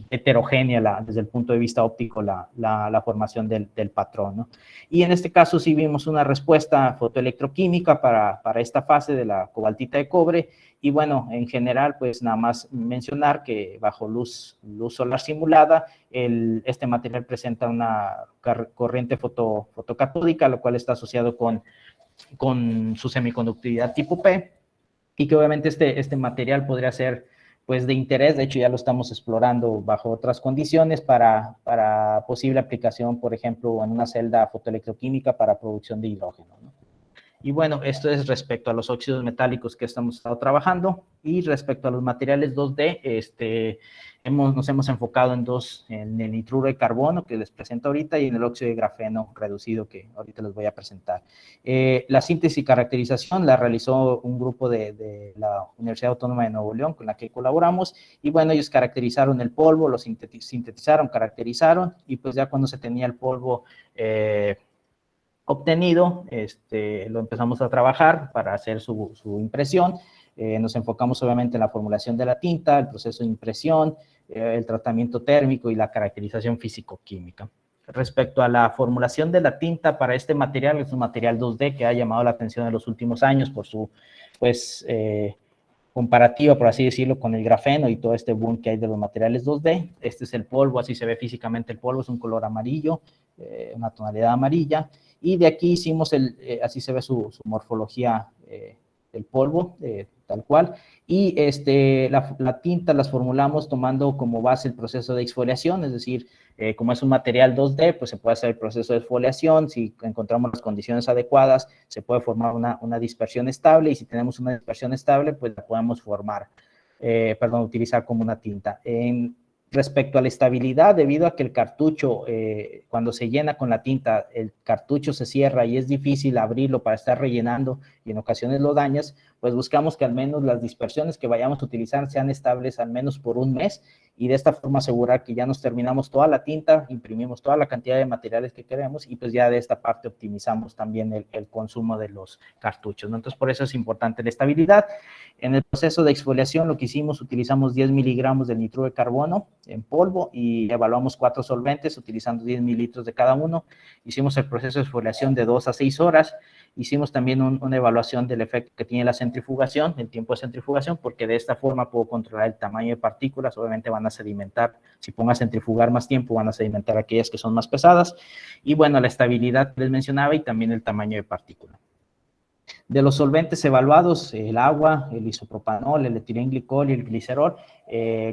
heterogénea desde el punto de vista óptico la formación del patrón, ¿no? Y en este caso sí vimos una respuesta fotoelectroquímica para esta fase de la cobaltita de cobre, y bueno, en general pues nada más mencionar que bajo luz solar simulada este material presenta una corriente fotocatódica, lo cual está asociado con su semiconductividad tipo P, y que obviamente este material podría ser pues de interés. De hecho ya lo estamos explorando bajo otras condiciones para posible aplicación, por ejemplo, en una celda fotoelectroquímica para producción de hidrógeno, ¿no? Y bueno, esto es respecto a los óxidos metálicos que estamos trabajando. Y respecto a los materiales 2D, nos hemos enfocado en dos, en el nitruro de carbono que les presento ahorita y en el óxido de grafeno reducido que ahorita les voy a presentar. La síntesis y caracterización la realizó un grupo de la Universidad Autónoma de Nuevo León con la que colaboramos y bueno, ellos caracterizaron el polvo, lo sintetizaron, caracterizaron y pues ya cuando se tenía el polvo obtenido, lo empezamos a trabajar para hacer su impresión. Nos enfocamos obviamente en la formulación de la tinta, el proceso de impresión, el tratamiento térmico y la caracterización físico-química. Respecto a la formulación de la tinta para este material, es un material 2D que ha llamado la atención en los últimos años por su, pues, comparativa, por así decirlo, con el grafeno y todo este boom que hay de los materiales 2D. Este es el polvo, así se ve físicamente el polvo, es un color amarillo, una tonalidad amarilla, y de aquí hicimos así se ve su morfología del polvo, tal cual, y la tinta las formulamos tomando como base el proceso de exfoliación, es decir, como es un material 2D, pues se puede hacer el proceso de exfoliación, si encontramos las condiciones adecuadas, se puede formar una dispersión estable, y si tenemos una dispersión estable, pues la podemos utilizar como una tinta. Respecto a la estabilidad, debido a que el cartucho, cuando se llena con la tinta, el cartucho se cierra y es difícil abrirlo para estar rellenando y en ocasiones lo dañas, pues buscamos que al menos las dispersiones que vayamos a utilizar sean estables al menos por un mes y de esta forma asegurar que ya nos terminamos toda la tinta, imprimimos toda la cantidad de materiales que queremos y pues ya de esta parte optimizamos también el consumo de los cartuchos, ¿no? Entonces por eso es importante la estabilidad. En el proceso de exfoliación lo que hicimos, utilizamos 10 miligramos de nitruro de carbono en polvo y evaluamos 4 solventes utilizando 10 mililitros de cada uno. Hicimos el proceso de exfoliación de 2 a 6 horas. Hicimos también una evaluación del efecto que tiene la centrifugación, el tiempo de centrifugación, porque de esta forma puedo controlar el tamaño de partículas. Obviamente van a sedimentar, si pongo a centrifugar más tiempo, van a sedimentar aquellas que son más pesadas. Y bueno, la estabilidad que les mencionaba y también el tamaño de partícula. De los solventes evaluados, el agua, el isopropanol, el etilenglicol y el glicerol,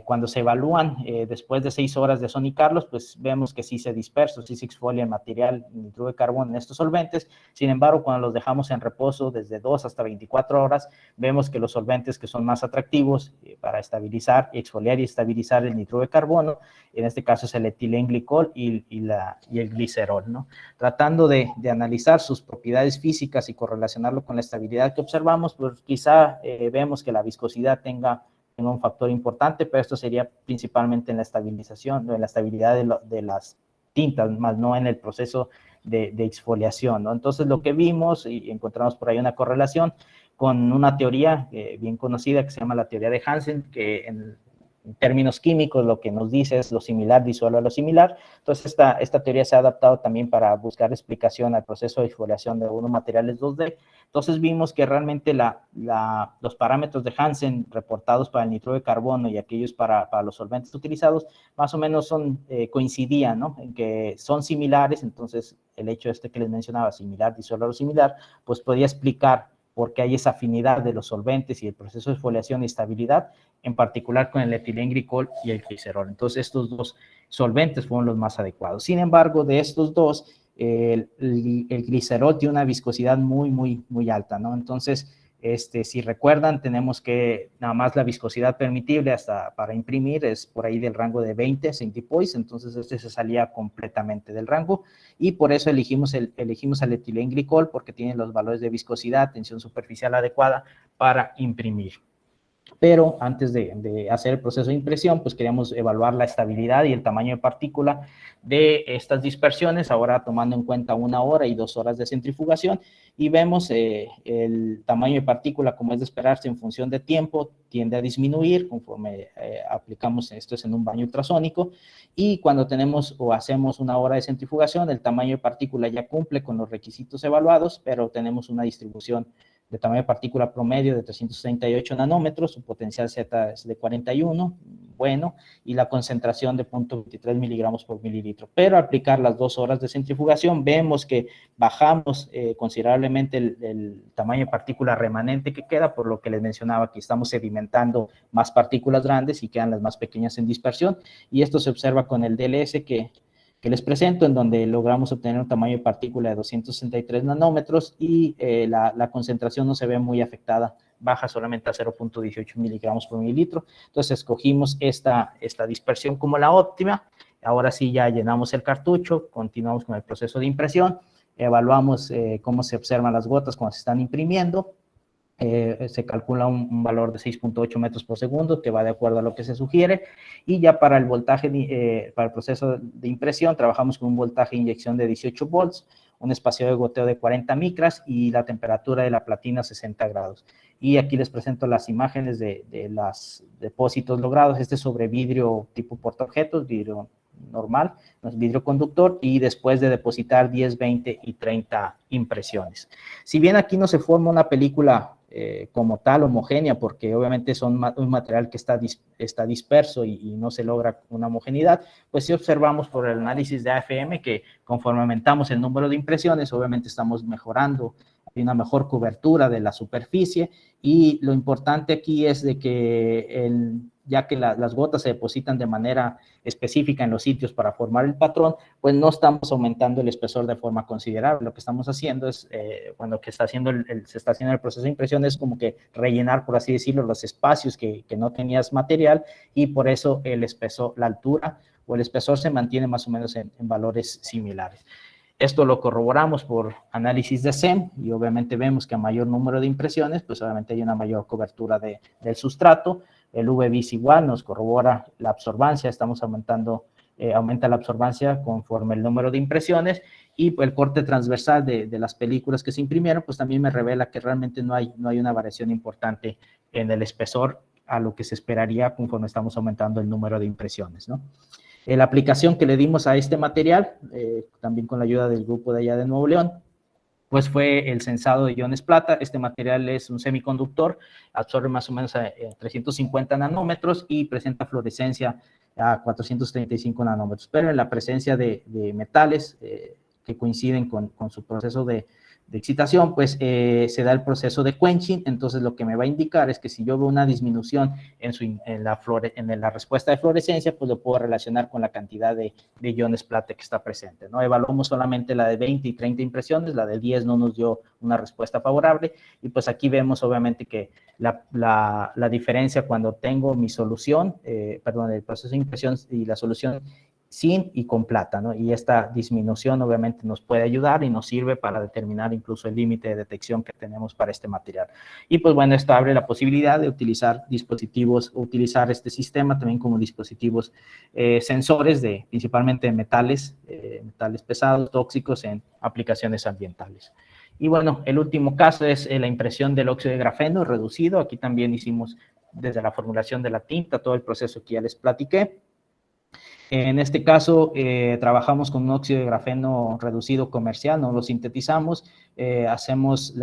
cuando se evalúan después de 6 horas de sonicarlos, pues vemos que sí se dispersa, sí se exfolia el material nitruro de carbono en estos solventes. Sin embargo, cuando los dejamos en reposo desde 2 hasta 24 horas, vemos que los solventes que son más atractivos para estabilizar, exfoliar y estabilizar el nitruro de carbono, en este caso es el etilenglicol y el glicerol, ¿no? Tratando de analizar sus propiedades físicas y correlacionarlo con la estabilidad que observamos, pues quizá vemos que la viscosidad tenga un factor importante, pero esto sería principalmente en la estabilización, en la estabilidad de las tintas, más no en el proceso de exfoliación, ¿no? Entonces lo que vimos y encontramos por ahí una correlación con una teoría bien conocida que se llama la teoría de Hansen, que en términos químicos lo que nos dice es lo similar disuelve a lo similar. Entonces esta teoría se ha adaptado también para buscar explicación al proceso de exfoliación de algunos materiales 2D. Entonces vimos que realmente los parámetros de Hansen reportados para el nitruro de carbono y aquellos para los solventes utilizados más o menos coincidían, ¿no? En que son similares. Entonces el hecho que les mencionaba, similar disuelve a lo similar, pues podía explicar porque hay esa afinidad de los solventes y el proceso de exfoliación y estabilidad, en particular con el etilenglicol y el glicerol. Entonces, estos dos solventes fueron los más adecuados. Sin embargo, de estos dos, el glicerol tiene una viscosidad muy, muy, muy alta, ¿no? Entonces, si recuerdan, tenemos que nada más la viscosidad permitible hasta para imprimir es por ahí del rango de 20 centipoise, entonces se salía completamente del rango y por eso elegimos al etilenglicol porque tiene los valores de viscosidad, tensión superficial adecuada para imprimir. Pero antes de hacer el proceso de impresión, pues queríamos evaluar la estabilidad y el tamaño de partícula de estas dispersiones, ahora tomando en cuenta 1 hora y 2 horas de centrifugación, y vemos el tamaño de partícula, como es de esperarse en función de tiempo, tiende a disminuir conforme aplicamos esto en un baño ultrasónico, y cuando tenemos o hacemos 1 hora de centrifugación, el tamaño de partícula ya cumple con los requisitos evaluados, pero tenemos una distribución de tamaño de partícula promedio de 338 nanómetros, su potencial Z es de 41, bueno, y la concentración de 0.23 miligramos por mililitro. Pero al aplicar las 2 horas de centrifugación, vemos que bajamos considerablemente el tamaño de partícula remanente que queda, por lo que les mencionaba que estamos sedimentando más partículas grandes y quedan las más pequeñas en dispersión, y esto se observa con el DLS que les presento, en donde logramos obtener un tamaño de partícula de 263 nanómetros y la concentración no se ve muy afectada baja solamente a 0.18 miligramos por mililitro. Entonces escogimos esta dispersión como la óptima. Ahora sí ya llenamos el cartucho, continuamos con el proceso de impresión, evaluamos cómo se observan las gotas cuando se están imprimiendo. Se calcula un valor de 6.8 metros por segundo, que va de acuerdo a lo que se sugiere, y ya para el voltaje, para el proceso de impresión, trabajamos con un voltaje de inyección de 18 volts, un espacio de goteo de 40 micras y la temperatura de la platina 60 grados. Y aquí les presento las imágenes de los depósitos logrados. Este es sobre vidrio tipo portaobjetos, vidrio normal, no es vidrio conductor, y después de depositar 10, 20 y 30 impresiones. Si bien aquí no se forma una película como tal homogénea, porque obviamente son un material que está disperso y no se logra una homogeneidad, pues sí observamos por el análisis de AFM que conforme aumentamos el número de impresiones, obviamente estamos mejorando, hay una mejor cobertura de la superficie, y lo importante aquí es de que ya que las gotas se depositan de manera específica en los sitios para formar el patrón, pues no estamos aumentando el espesor de forma considerable. Lo que estamos haciendo es, cuando se está haciendo el proceso de impresión, es como que rellenar, por así decirlo, los espacios que no tenías material, y por eso el espesor, la altura o el espesor se mantiene más o menos en valores similares. Esto lo corroboramos por análisis de SEM, y obviamente vemos que a mayor número de impresiones, pues obviamente hay una mayor cobertura del sustrato. El UV-Vis igual nos corrobora la absorbancia, estamos aumenta la absorbancia conforme el número de impresiones, y el corte transversal de las películas que se imprimieron, pues también me revela que realmente no hay una variación importante en el espesor a lo que se esperaría conforme estamos aumentando el número de impresiones, ¿no? La aplicación que le dimos a este material, también con la ayuda del grupo de allá de Nuevo León, pues fue el sensado de iones plata. Este material es un semiconductor, absorbe más o menos a 350 nanómetros y presenta fluorescencia a 435 nanómetros, pero en la presencia de metales que coinciden con su proceso de excitación, pues se da el proceso de quenching. Entonces lo que me va a indicar es que si yo veo una disminución en la respuesta de fluorescencia, pues lo puedo relacionar con la cantidad de iones plata que está presente, ¿no? Evaluamos solamente la de 20 y 30 impresiones, la de 10 no nos dio una respuesta favorable, y pues aquí vemos obviamente que la diferencia cuando tengo mi solución, el proceso de impresión y la solución sin y con plata, ¿no? Y esta disminución obviamente nos puede ayudar y nos sirve para determinar incluso el límite de detección que tenemos para este material. Y pues bueno, esto abre la posibilidad de utilizar dispositivos, utilizar este sistema también como dispositivos sensores principalmente de metales pesados, tóxicos en aplicaciones ambientales. Y bueno, el último caso es la impresión del óxido de grafeno reducido. Aquí también hicimos desde la formulación de la tinta todo el proceso que ya les platiqué. En este caso, trabajamos con un óxido de grafeno reducido comercial, no lo sintetizamos, hacemos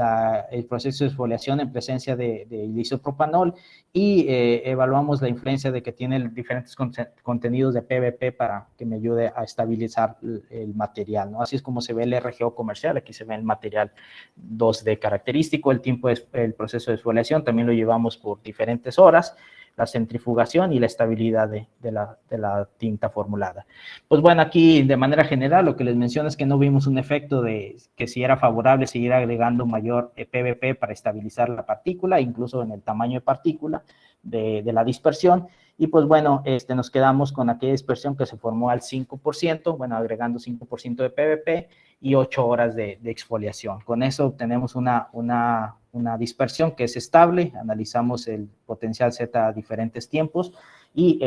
el proceso de exfoliación en presencia de isopropanol, y evaluamos la influencia de que tiene diferentes contenidos de PVP para que me ayude a estabilizar el material, ¿no? Así es como se ve el RGO comercial. Aquí se ve el material 2D característico. El tiempo el proceso de exfoliación también lo llevamos por diferentes horas, la centrifugación y la estabilidad de la tinta formulada. Pues bueno, aquí de manera general lo que les menciono es que no vimos un efecto de que si era favorable seguir agregando mayor PVP para estabilizar la partícula, incluso en el tamaño de partícula de la dispersión. Y pues bueno, nos quedamos con aquella dispersión que se formó al 5%, bueno, agregando 5% de PVP y 8 horas de exfoliación. Con eso obtenemos una dispersión que es estable. Analizamos el potencial Z a diferentes tiempos y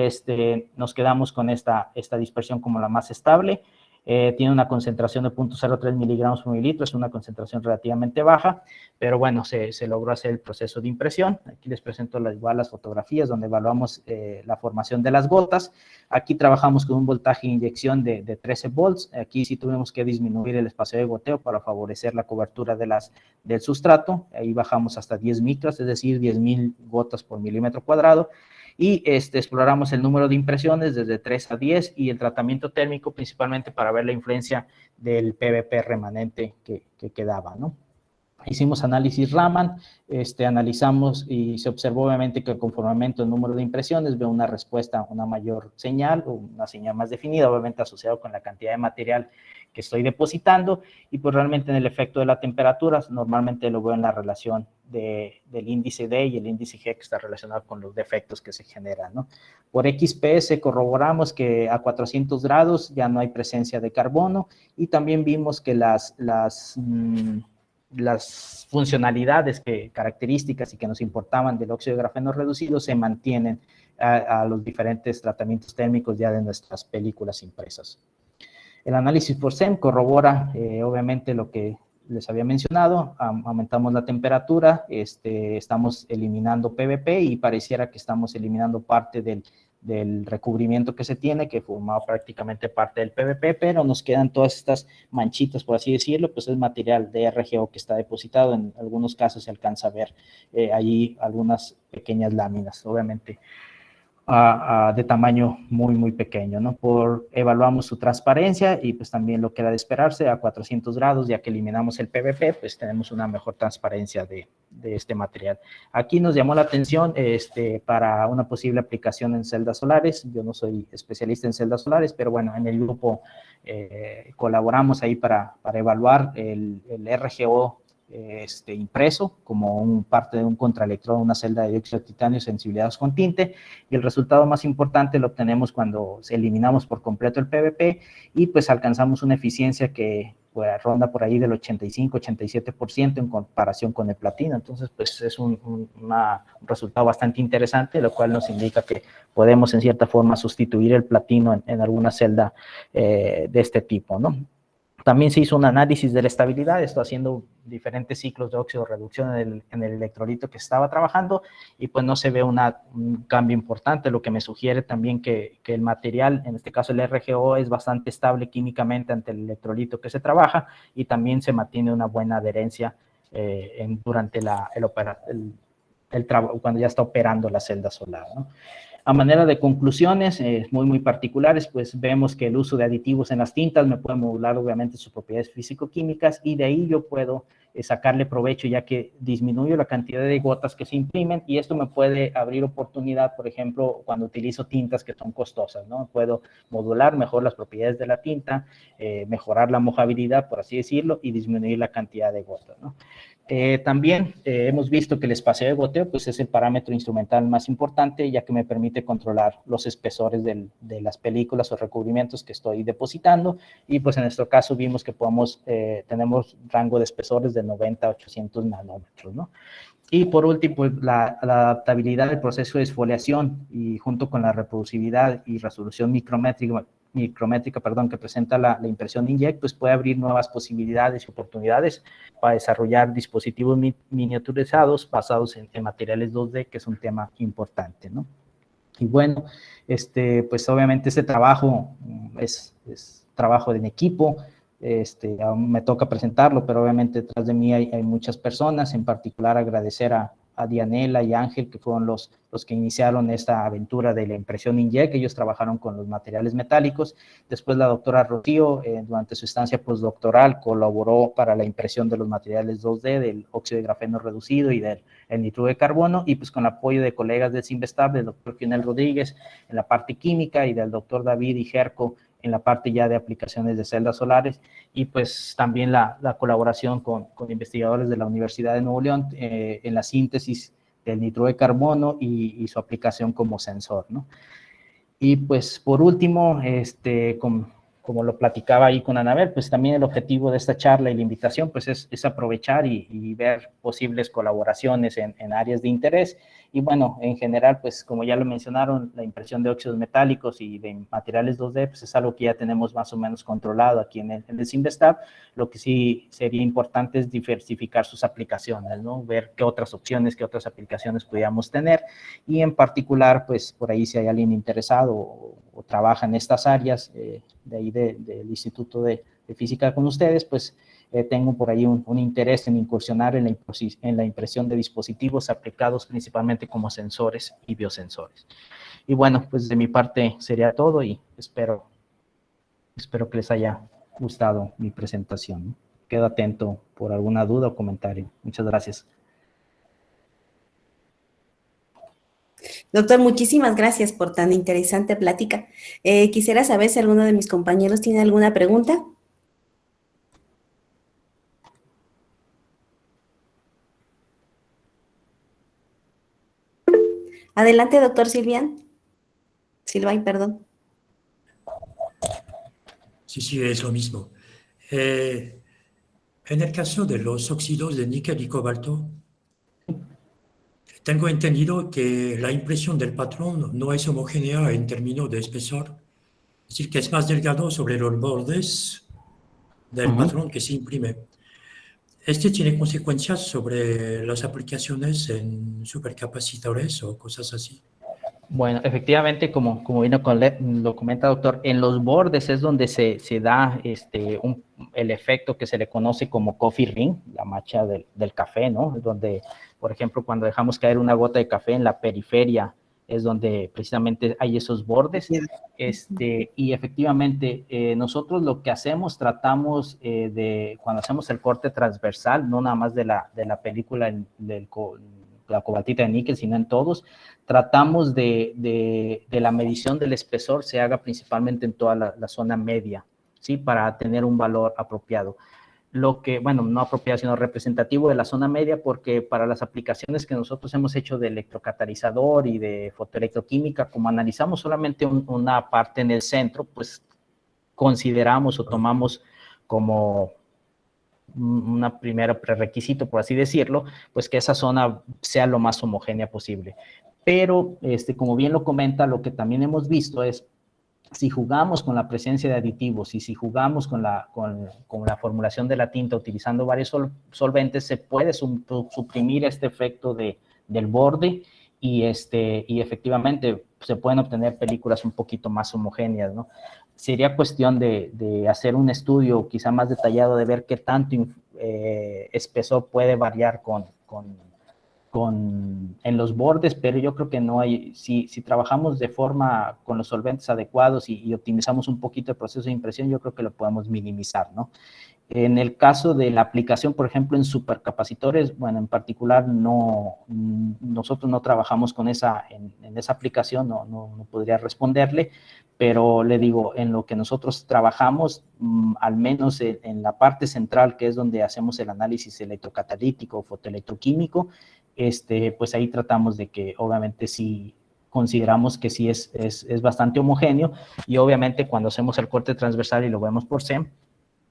nos quedamos con esta dispersión como la más estable. Tiene una concentración de 0.03 miligramos por mililitro, es una concentración relativamente baja, pero bueno, se logró hacer el proceso de impresión. Aquí les presento igual las fotografías donde evaluamos la formación de las gotas. Aquí trabajamos con un voltaje de inyección de 13 volts. Aquí sí tuvimos que disminuir el espacio de goteo para favorecer la cobertura del sustrato. Ahí bajamos hasta 10 micras, es decir, 10,000 gotas por milímetro cuadrado. Y exploramos el número de impresiones desde 3 a 10 y el tratamiento térmico principalmente para ver la influencia del PVP remanente que quedaba, ¿no? Hicimos análisis Raman, analizamos y se observó obviamente que conforme aumenta el número de impresiones veo una respuesta, una mayor señal o una señal más definida, obviamente asociado con la cantidad de material que estoy depositando, y pues realmente en el efecto de la temperatura normalmente lo veo en la relación del índice D y el índice G, que está relacionado con los defectos que se generan, ¿no? Por XPS corroboramos que a 400 grados ya no hay presencia de carbono, y también vimos que las funcionalidades, características y que nos importaban del óxido de grafeno reducido se mantienen a los diferentes tratamientos térmicos ya de nuestras películas impresas. El análisis por SEM corrobora, obviamente, lo que les había mencionado. Aumentamos la temperatura, estamos eliminando PVP y pareciera que estamos eliminando parte del recubrimiento que se tiene, que formaba prácticamente parte del PVP, pero nos quedan todas estas manchitas, por así decirlo, pues es material de RGO que está depositado. En algunos casos se alcanza a ver allí algunas pequeñas láminas, obviamente de tamaño muy, muy pequeño, ¿no? Evaluamos su transparencia y pues también lo que era de esperarse a 400 grados, ya que eliminamos el PVP, pues tenemos una mejor transparencia de este material. Aquí nos llamó la atención para una posible aplicación en celdas solares. Yo no soy especialista en celdas solares, pero bueno, en el grupo colaboramos ahí para evaluar el RGO impreso como parte de un contraelectrodo, una celda de dióxido de titanio sensibilizados con tinte, y el resultado más importante lo obtenemos cuando eliminamos por completo el PVP y pues alcanzamos una eficiencia que pues, ronda por ahí del 85-87% en comparación con el platino. Entonces pues es un resultado bastante interesante, lo cual nos indica que podemos en cierta forma sustituir el platino en alguna celda de este tipo, ¿no? También se hizo un análisis de la estabilidad, esto haciendo diferentes ciclos de óxido reducción en el electrolito que estaba trabajando, y pues no se ve un cambio importante, lo que me sugiere también que el material, en este caso el RGO, es bastante estable químicamente ante el electrolito que se trabaja, y también se mantiene una buena adherencia durante cuando ya está operando la celda solar, ¿no? A manera de conclusiones muy particulares, pues vemos que el uso de aditivos en las tintas me puede modular obviamente sus propiedades físico-químicas, y de ahí yo puedo sacarle provecho, ya que disminuyo la cantidad de gotas que se imprimen, y esto me puede abrir oportunidad, por ejemplo, cuando utilizo tintas que son costosas, ¿no? Puedo modular mejor las propiedades de la tinta, mejorar la mojabilidad, por así decirlo, y disminuir la cantidad de gotas, ¿no? También hemos visto que el espacio de goteo pues, es el parámetro instrumental más importante, ya que me permite controlar los espesores de las películas o recubrimientos que estoy depositando, y pues en nuestro caso vimos que tenemos rango de espesores de 90 a 800 nanómetros, ¿no? Y por último, pues, la adaptabilidad del proceso de esfoliación, y junto con la reproducibilidad y resolución micrométrica, que presenta la impresión inkjet, pues puede abrir nuevas posibilidades y oportunidades para desarrollar dispositivos miniaturizados basados en materiales 2D, que es un tema importante, ¿no? Y bueno, pues obviamente este trabajo es trabajo en equipo. Aún me toca presentarlo, pero obviamente detrás de mí hay muchas personas, en particular agradecer a Dianela y Ángel, que fueron los que iniciaron esta aventura de la impresión inkjet, que ellos trabajaron con los materiales metálicos. Después la doctora Rocío, durante su estancia postdoctoral, colaboró para la impresión de los materiales 2D, del óxido de grafeno reducido y del nitruro de carbono, y pues con el apoyo de colegas del CIMBESTAB, del doctor Fionel Rodríguez en la parte química, y del doctor David Ijerco en la parte ya de aplicaciones de celdas solares, y pues también la colaboración con investigadores de la Universidad de Nuevo León en la síntesis del nitruro de carbono y su aplicación como sensor, ¿no? Y pues por último, como lo platicaba ahí con Anabel, pues también el objetivo de esta charla y la invitación pues es aprovechar y ver posibles colaboraciones en áreas de interés. Y bueno, en general, pues como ya lo mencionaron, la impresión de óxidos metálicos y de materiales 2D, pues es algo que ya tenemos más o menos controlado aquí en el CIMBESTAB. Lo que sí sería importante es diversificar sus aplicaciones, ¿no? Ver qué otras opciones, qué otras aplicaciones pudiéramos tener, y en particular, pues por ahí si hay alguien interesado o trabaja en estas áreas, de ahí del Instituto de Física con ustedes, pues tengo por ahí un interés en incursionar en la impresión de dispositivos aplicados principalmente como sensores y biosensores. Y bueno, pues de mi parte sería todo, y espero que les haya gustado mi presentación. Quedo atento por alguna duda o comentario. Muchas gracias. Doctor, muchísimas gracias por tan interesante plática. Quisiera saber si alguno de mis compañeros tiene alguna pregunta. Adelante, doctor Silvain, perdón. Sí, es lo mismo. En el caso de los óxidos de níquel y cobalto, tengo entendido que la impresión del patrón no es homogénea en términos de espesor, es decir, que es más delgado sobre los bordes del patrón que se imprime. ¿Este tiene consecuencias sobre las aplicaciones en supercapacitores o cosas así? Bueno, efectivamente, como lo comenta doctor, en los bordes es donde se da el efecto que se le conoce como coffee ring, la mancha del café, ¿no? Es donde, por ejemplo, cuando dejamos caer una gota de café en la periferia, es donde precisamente hay esos bordes. Y efectivamente, nosotros lo que hacemos, tratamos cuando hacemos el corte transversal, no nada más de la película la cobaltita de níquel, sino en todos, tratamos de la medición del espesor se haga principalmente en toda la zona media, ¿sí? Para tener un valor apropiado. Lo que, bueno, no apropiado, sino representativo de la zona media, porque para las aplicaciones que nosotros hemos hecho de electrocatalizador y de fotoelectroquímica, como analizamos solamente una parte en el centro, pues consideramos o tomamos como un primer prerequisito, por así decirlo, pues que esa zona sea lo más homogénea posible. Pero, como bien lo comenta, lo que también hemos visto es, si jugamos con la presencia de aditivos y si jugamos con la formulación de la tinta utilizando varios solventes, se puede suprimir este efecto del borde y efectivamente se pueden obtener películas un poquito más homogéneas, ¿no? Sería cuestión de hacer un estudio quizá más detallado de ver qué tanto espesor puede variar en los bordes, pero yo creo que no hay, si trabajamos de forma con los solventes adecuados y optimizamos un poquito el proceso de impresión, yo creo que lo podemos minimizar, ¿no? En el caso de la aplicación, por ejemplo, en supercapacitores, bueno, en particular nosotros no trabajamos con en esa aplicación, no podría responderle, pero le digo, en lo que nosotros trabajamos, al menos en la parte central, que es donde hacemos el análisis electrocatalítico, fotoelectroquímico, pues ahí tratamos de que obviamente sí consideramos que sí es bastante homogéneo, y obviamente cuando hacemos el corte transversal y lo vemos por SEM,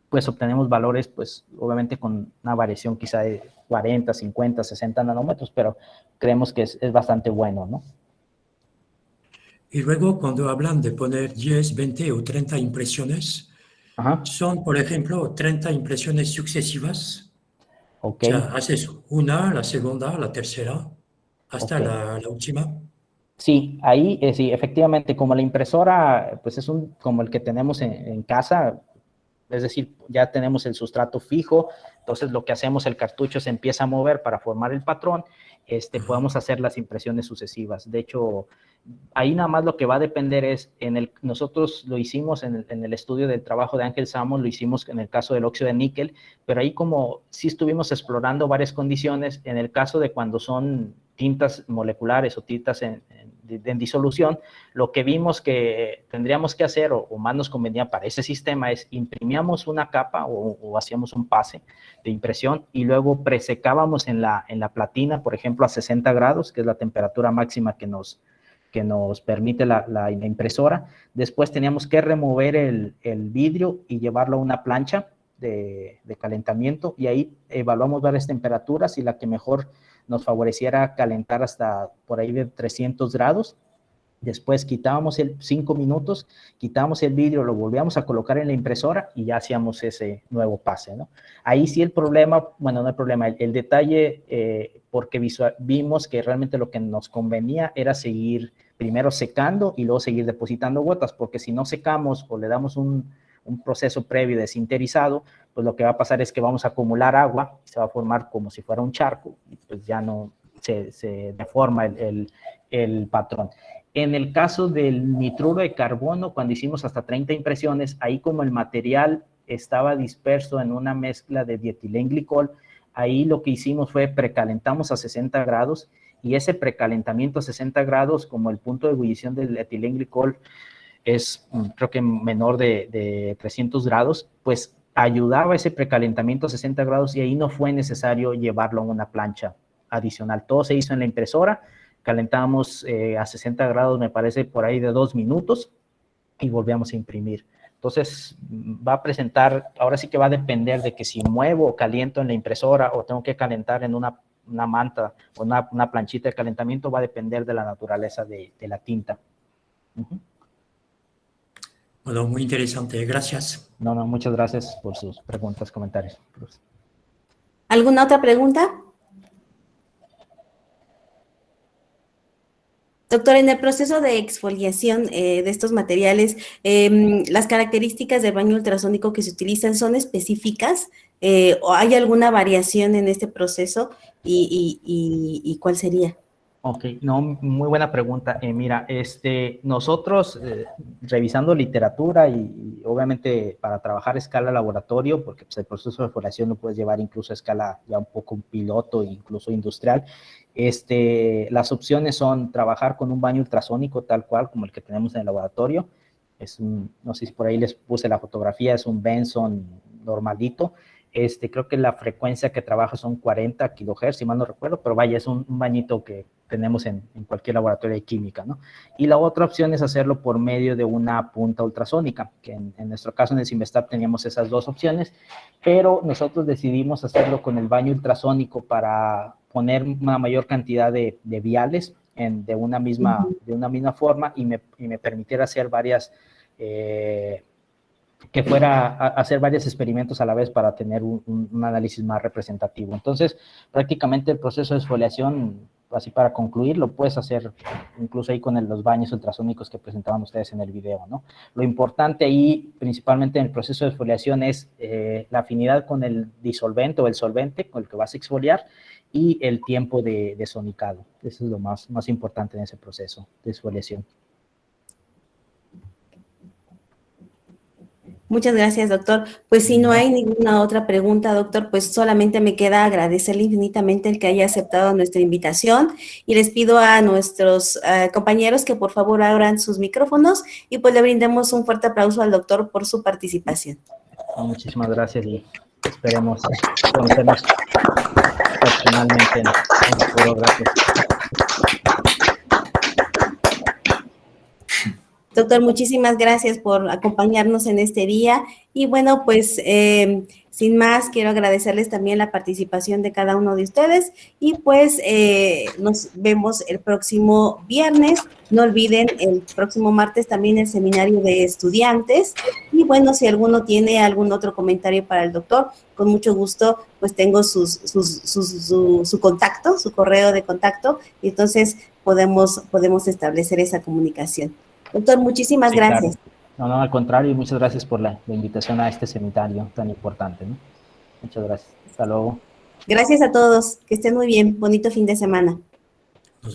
pues obtenemos valores, pues obviamente con una variación quizá de 40, 50, 60 nanómetros, pero creemos que es bastante bueno, ¿no? Y luego, cuando hablan de poner 10, 20 o 30 impresiones, son, por ejemplo, 30 impresiones sucesivas. Ok. O sea, haces una, la segunda, la tercera, hasta Okay. la última. Sí, ahí sí, efectivamente, como la impresora, pues es como el que tenemos en casa, es decir, ya tenemos el sustrato fijo, entonces lo que hacemos, el cartucho se empieza a mover para formar el patrón, podemos hacer las impresiones sucesivas. De hecho, ahí nada más lo que va a depender es, nosotros lo hicimos en el estudio del trabajo de Ángel Samos, lo hicimos en el caso del óxido de níquel, pero ahí como sí estuvimos explorando varias condiciones, en el caso de cuando son tintas moleculares o tintas en disolución, lo que vimos que tendríamos que hacer, o más nos convenía para ese sistema, es imprimíamos una capa o hacíamos un pase de impresión y luego presecábamos en la platina, por ejemplo, a 60 grados, que es la temperatura máxima que nos permite la impresora. Después teníamos que remover el vidrio y llevarlo a una plancha de calentamiento, y ahí evaluamos varias temperaturas y la que mejor nos favoreciera calentar hasta por ahí de 300 grados. Después quitábamos 5 minutos, quitábamos el vidrio, lo volvíamos a colocar en la impresora y ya hacíamos ese nuevo pase, ¿no? Ahí sí el problema, bueno, no el problema, el detalle, porque vimos que realmente lo que nos convenía era seguir primero secando y luego seguir depositando gotas, porque si no secamos o le damos un proceso previo de sinterizado, pues lo que va a pasar es que vamos a acumular agua, se va a formar como si fuera un charco, y pues ya no se deforma el patrón. En el caso del nitruro de carbono, cuando hicimos hasta 30 impresiones, ahí como el material estaba disperso en una mezcla de dietilenglicol, ahí lo que hicimos fue precalentamos a 60 grados, y ese precalentamiento a 60 grados, como el punto de ebullición del etilenglicol es creo que menor de 300 grados, pues ayudaba ese precalentamiento a 60 grados y ahí no fue necesario llevarlo a una plancha adicional. Todo se hizo en la impresora, calentamos a 60 grados, me parece, por ahí de 2 minutos y volvíamos a imprimir. Entonces, va a presentar, ahora sí que va a depender de que si muevo o caliento en la impresora o tengo que calentar en una manta o una planchita de calentamiento, va a depender de la naturaleza de la tinta. Bueno, muy interesante, gracias. No, muchas gracias por sus preguntas, comentarios. ¿Alguna otra pregunta? Doctor, en el proceso de exfoliación de estos materiales, ¿las características del baño ultrasónico que se utilizan son específicas? ¿O hay alguna variación en este proceso? ¿Y cuál sería? Ok, no, muy buena pregunta. Mira, nosotros revisando literatura y obviamente para trabajar a escala laboratorio, porque pues, el proceso de exfoliación lo puedes llevar incluso a escala ya un poco piloto, incluso industrial, las opciones son trabajar con un baño ultrasónico tal cual como el que tenemos en el laboratorio. No sé si por ahí les puse la fotografía, es un Benson normalito. Creo que la frecuencia que trabaja son 40 kilohertz, si mal no recuerdo, pero vaya, es un bañito que tenemos en cualquier laboratorio de química, ¿no? Y la otra opción es hacerlo por medio de una punta ultrasónica, que en nuestro caso en el Simvestab teníamos esas dos opciones, pero nosotros decidimos hacerlo con el baño ultrasónico para poner una mayor cantidad de viales de una misma forma y me permitiera hacer varias... que fuera a hacer varios experimentos a la vez para tener un análisis más representativo. Entonces, prácticamente el proceso de exfoliación, así para concluir, lo puedes hacer incluso ahí con los baños ultrasónicos que presentaban ustedes en el video, ¿no? Lo importante ahí, principalmente en el proceso de exfoliación, es la afinidad con el disolvente o el solvente con el que vas a exfoliar y el tiempo de sonicado. Eso es lo más importante en ese proceso de exfoliación. Muchas gracias, doctor. Pues si no hay ninguna otra pregunta, doctor, pues solamente me queda agradecerle infinitamente el que haya aceptado nuestra invitación y les pido a nuestros compañeros que por favor abran sus micrófonos y pues le brindemos un fuerte aplauso al doctor por su participación. Muchísimas gracias y esperemos conocernos personalmente en el futuro. Gracias. Doctor, muchísimas gracias por acompañarnos en este día y bueno, pues sin más, quiero agradecerles también la participación de cada uno de ustedes y pues nos vemos el próximo viernes. No olviden el próximo martes también el seminario de estudiantes y bueno, si alguno tiene algún otro comentario para el doctor, con mucho gusto, pues tengo su contacto, su correo de contacto y entonces podemos establecer esa comunicación. Doctor, muchísimas gracias. Claro. No, al contrario, y muchas gracias por la invitación a este seminario tan importante, ¿no? Muchas gracias. Hasta luego. Gracias a todos. Que estén muy bien. Bonito fin de semana.